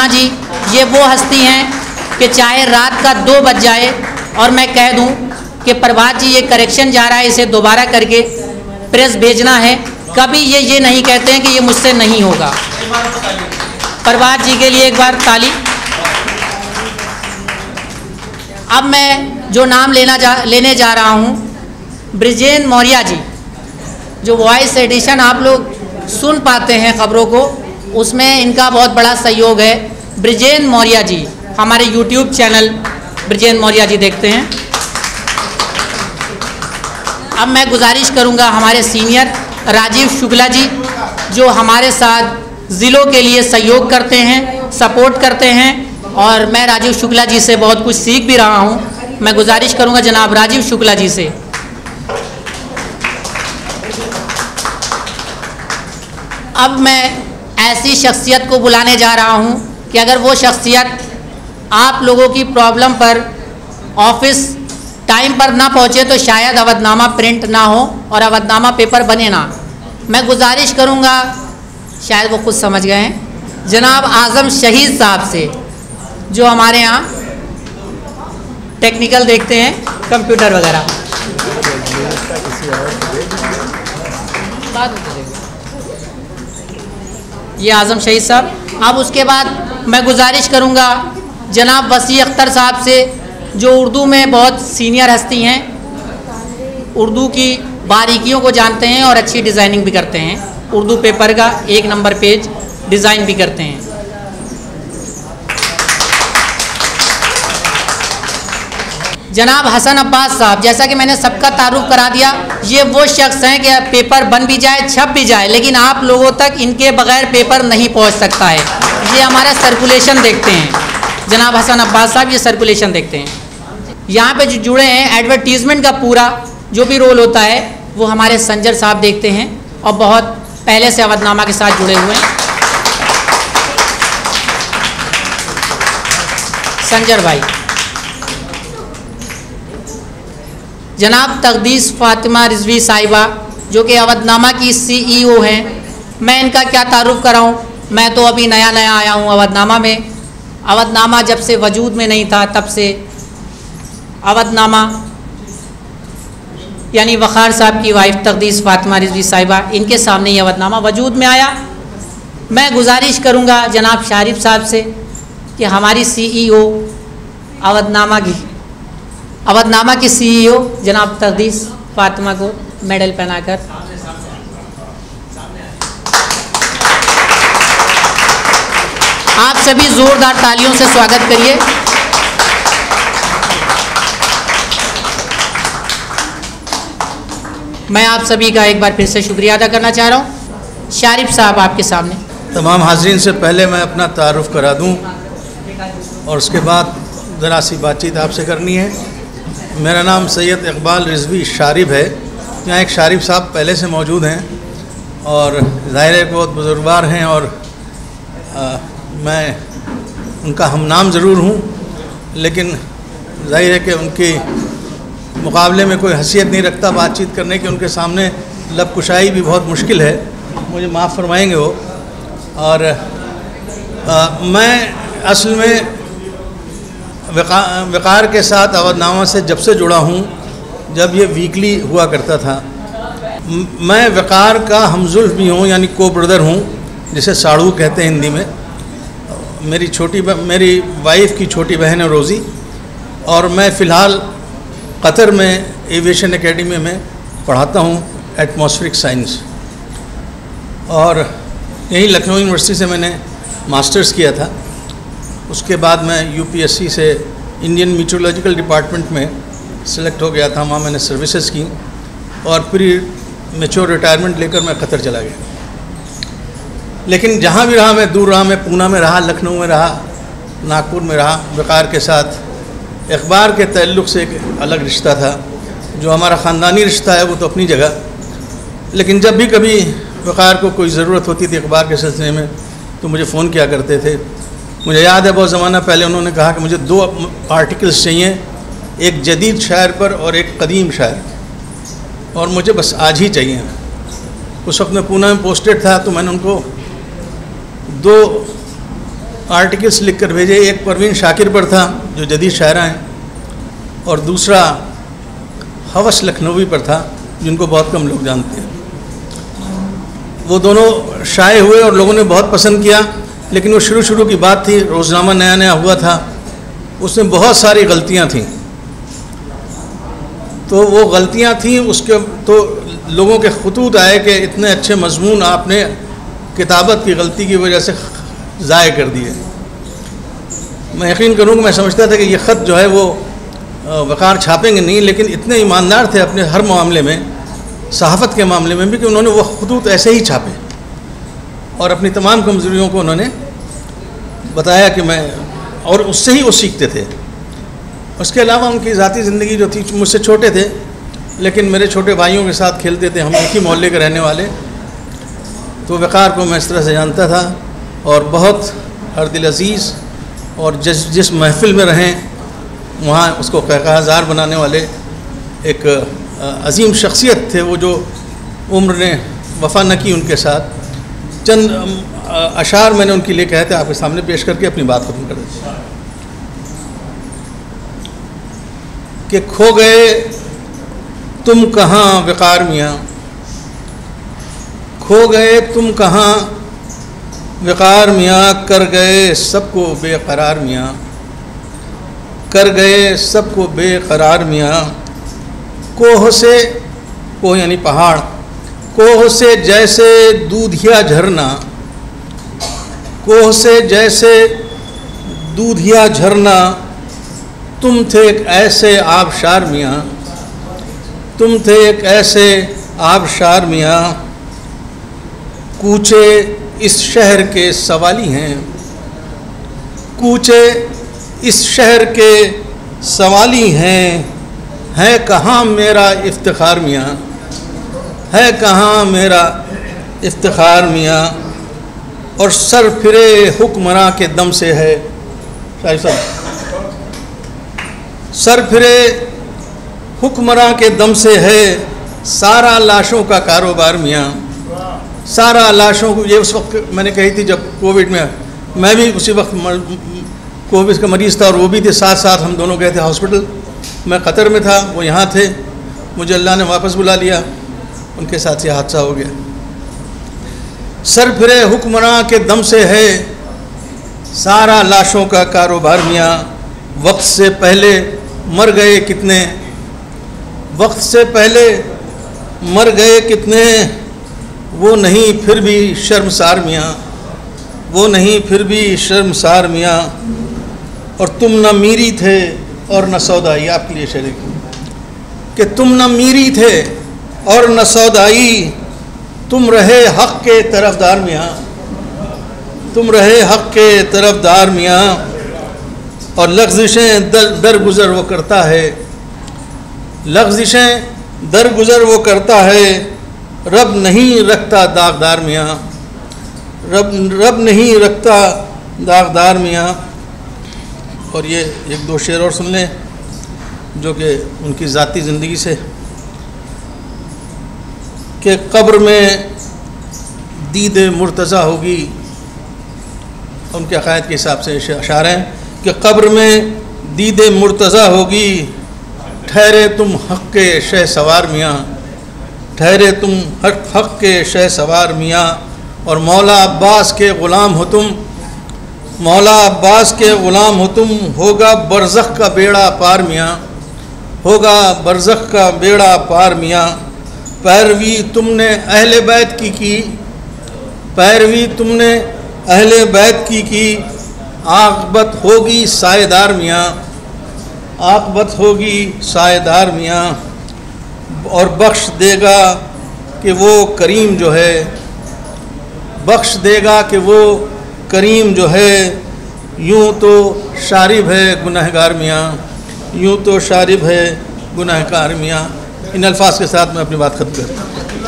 जी ये वो हस्ती हैं कि चाहे रात का 2 बज जाए और मैं कह दूं कि प्रभात जी ये करेक्शन जा रहा है, इसे दोबारा करके प्रेस भेजना है, कभी ये नहीं कहते हैं कि ये मुझसे नहीं होगा। प्रभात जी के लिए एक बार ताली। अब मैं जो नाम लेने जा रहा हूँ, ब्रिजेन मौर्या जी, जो वॉइस एडिशन आप लोग सुन पाते हैं खबरों को, उसमें इनका बहुत बड़ा सहयोग है। ब्रिजेन मौर्या जी, हमारे YouTube चैनल ब्रिजेन मौर्या जी देखते हैं। अब मैं गुजारिश करूंगा हमारे सीनियर राजीव शुक्ला जी, जो हमारे साथ ज़िलों के लिए सहयोग करते हैं, सपोर्ट करते हैं और मैं राजीव शुक्ला जी से बहुत कुछ सीख भी रहा हूं। मैं गुजारिश करूंगा जनाब राजीव शुक्ला जी से। अब मैं ऐसी शख्सियत को बुलाने जा रहा हूं कि अगर वो शख्सियत आप लोगों की प्रॉब्लम पर ऑफिस टाइम पर ना पहुंचे तो शायद अवधनामा प्रिंट ना हो और अवधनामा पेपर बने ना। मैं गुजारिश करूंगा, शायद वो खुद समझ गए हैं, जनाब आज़म शहीद साहब से, जो हमारे यहाँ टेक्निकल देखते हैं, कंप्यूटर वगैरह। ये आज़म शहीद साहब। अब उसके बाद मैं गुजारिश करूंगा जनाब वसी अख्तर साहब से, जो उर्दू में बहुत सीनियर हस्ती हैं, उर्दू की बारीकियों को जानते हैं और अच्छी डिज़ाइनिंग भी करते हैं। उर्दू पेपर का 1 नंबर पेज डिज़ाइन भी करते हैं। जनाब हसन अब्बास साहब, जैसा कि मैंने सबका तारुफ करा दिया, ये वो शख्स हैं कि पेपर बन भी जाए, छप भी जाए, लेकिन आप लोगों तक इनके बगैर पेपर नहीं पहुंच सकता है। ये हमारा सर्कुलेशन देखते हैं। जनाब हसन अब्बास साहब ये सर्कुलेशन देखते हैं। यहाँ पे जो जुड़े हैं, एडवर्टीज़मेंट का पूरा जो भी रोल होता है वो हमारे संजर साहब देखते हैं और बहुत पहले से अवधनामा के साथ जुड़े हुए हैं। संजर भाई। जनाब तकदीस फ़ातिमा रिजवी साहिबा, जो कि अवधनामा की CEO हैं। मैं इनका क्या तारुफ कराऊं, मैं तो अभी नया नया आया हूं अवधनामा में। अवधनामा जब से वजूद में नहीं था तब से अवधनामा यानी वक़ार साहब की वाइफ तकदीस फ़ातिमा रिजवी साहिबा, इनके सामने ही अवधनामा वजूद में आया। मैं गुजारिश करूंगा जनाब शारिफ साहब से कि हमारी CEO अवधनामा की CEO जनाब तकदीस फ़ातिमा को मेडल पहनाकर आप सभी ज़ोरदार तालियों से स्वागत करिए। मैं आप सभी का एक बार फिर से शुक्रिया अदा करना चाह रहा हूँ। शारिफ साहब आपके सामने। तमाम हाज़रीन से पहले मैं अपना तारुफ करा दूँ और उसके बाद ज़रा सी बातचीत आपसे करनी है। मेरा नाम सैयद इकबाल रिजवी शारिफ है। यहाँ एक शारिफ साहब पहले से मौजूद हैं और ज़ाहिर है बहुत बुजुर्गवार हैं और मैं उनका हमनाम ज़रूर हूँ, लेकिन ज़ाहिर है कि उनके मुकाबले में कोई हैसियत नहीं रखता बातचीत करने की। उनके सामने लब कुशाई भी बहुत मुश्किल है, मुझे माफ़ फरमाएंगे वो। और मैं असल में वक़ार के साथ अवधनामा से जब से जुड़ा हूँ, जब ये वीकली हुआ करता था। मैं वक़ार का हमजुल्फ भी हूँ, यानी को ब्रदर हूँ, जिसे साड़ू कहते हैं हिंदी में। मेरी वाइफ की छोटी बहन है रोज़ी, और मैं फ़िलहाल कतर में एविएशन एकेडमी में पढ़ाता हूँ एटमॉस्फेरिक साइंस। और यहीं लखनऊ यूनिवर्सिटी से मैंने मास्टर्स किया था। उसके बाद मैं UPSC से इंडियन मीटरोलॉजिकल डिपार्टमेंट में सेलेक्ट हो गया था, वहाँ मैंने सर्विसेज की और फिर मैच्योर रिटायरमेंट लेकर मैं कतर चला गया। लेकिन जहाँ भी रहा मैं दूर रहा, मैं पूना में रहा, लखनऊ में रहा, नागपुर में रहा। वक़ार के साथ अखबार के ताल्लुक़ से एक अलग रिश्ता था, जो हमारा ख़ानदानी रिश्ता है वो तो अपनी जगह। लेकिन जब भी कभी वक़ार को कोई ज़रूरत होती थी अखबार के सिलसिले में तो मुझे फ़ोन किया करते थे। मुझे याद है बहुत ज़माना पहले उन्होंने कहा कि मुझे 2 आर्टिकल्स चाहिए, एक जदीद शायर पर और एक कदीम शायर, और मुझे बस आज ही चाहिए। उस वक्त मैं पूना में पोस्टेड था, तो मैंने उनको 2 आर्टिकल्स लिख कर भेजे। एक परवीन शाकिर पर था जो जदीद शायरा हैं, और दूसरा हवस लखनवी पर था जिनको बहुत कम लोग जानते हैं। वो दोनों शाये हुए और लोगों ने बहुत पसंद किया। लेकिन वो शुरू की बात थी, रोज़नामा नया नया हुआ था, उसमें बहुत सारी गलतियां थीं। तो वो गलतियां थीं, उसके तो लोगों के खतूत आए कि इतने अच्छे मजमून आपने किताबत की गलती की वजह से ज़ाय कर दिए। मैं यकीन करूँ कि मैं समझता था कि ये ख़त जो है वो वक़ार छापेंगे नहीं, लेकिन इतने ईमानदार थे अपने हर मामले में, सहाफ़त के मामले में भी, कि उन्होंने वो खतूत ऐसे ही छापे और अपनी तमाम कमज़ोरियों को उन्होंने बताया कि मैं, और उससे ही वो सीखते थे। उसके अलावा उनकी ज़ाती ज़िंदगी जो थी, मुझसे छोटे थे लेकिन मेरे छोटे भाइयों के साथ खेलते थे, हम एक ही मोहल्ले के रहने वाले। तो वक़ार को मैं इस तरह से जानता था और बहुत हर दिल अज़ीज़, और जिस महफ़िल में रहें वहाँ उसको कहकहाज़ार बनाने वाले एक अजीम शख्सियत थे वो, जो उम्र ने वफ़ा न की उनके साथ। चंद अशार मैंने उनके लिए कहे थे, आपके सामने पेश करके अपनी बात ख़त्म कर देते कि खो गए तुम कहाँ वक़ार मियाँ, खो गए तुम कहाँ वक़ार मियाँ, कर गए सबको बेकरार मियाँ, कर गए सबको बेकरार मियाँ। कोह से, कोह यानी पहाड़, कोह से जैसे दूधिया झरना, कोह से जैसे दूधिया झरना, तुम थे एक ऐसे आबशार मियाँ, तुम थे एक ऐसे आबशार मियाँ। कूचे इस शहर के सवाली हैं, कूचे इस शहर के सवाली हैं, है कहाँ मेरा इफ्तिखार मियाँ, है कहाँ मेरा इफ्तिखार मियाँ। और सर फिरे हुक्मरां के दम से है, शायद साहब, सर फिरे हुक्मरां के दम से है सारा लाशों का कारोबार मियाँ, सारा लाशों को। ये उस वक्त मैंने कही थी जब कोविड में, मैं भी उसी वक्त कोविड का मरीज़ था और वो भी थे, साथ साथ हम दोनों गए थे हॉस्पिटल। मैं कतर में था, वो यहाँ थे, मुझे अल्लाह ने वापस बुला लिया, उनके साथ ये हादसा हो गया। सर फिरे हुक्मरां के दम से है सारा लाशों का कारोबार मियाँ। वक्त से पहले मर गए कितने, वक्त से पहले मर गए कितने, वो नहीं फिर भी शर्मसार मियाँ, वो नहीं फिर भी शर्मसार मियाँ। और तुम न मीरी थे और न सौदाई, आपके लिए शेर कि तुम न मीरी थे और न सौदाई, तुम रहे हक़ के तरफदार मियाँ, तुम रहे हक़ के तरफदार मियाँ। और लग़्ज़िशें दरगुज़र वो करता है, लग़्ज़िशें दरगुज़र वो करता है, रब नहीं रखता दागदार मियाँ, रब नहीं रखता दागदार मियाँ। और ये एक दो शेर और सुन लें जो कि उनकी ज़ाती ज़िंदगी से, कि कब्र में दीदे मुर्तज़ा होगी, उनके अक़ायद के हिसाब से अशार हैं कि कब्र में दीदे मुर्तज़ा होगी, ठहरे तुम हक़ के शह सवार मियाँ, ठहरे तुम हक़ के शह सवार मियाँ। और मौला अब्बास के ग़ुलाम हो तुम, मौला अब्बास के ग़ुलाम हो तुम, होगा बरज़ख का बेड़ा पार मियाँ, होगा बरज़ख का बेड़ा पार मियाँ। पैरवी तुमने अहले बैत की, पैरवी तुमने अहले बैत की, आक़बत होगी सायेदार मियाँ, आक़बत होगी सायेदार मियाँ। और बख्श देगा कि वो करीम जो है, बख्श देगा कि वो करीम जो है, यूँ तो शारिब है गुनहगार मियाँ, यूँ तो शारिब है गुनहगार मियाँ। इन अल्फाज के साथ मैं अपनी बात ख़त्म करता हूँ।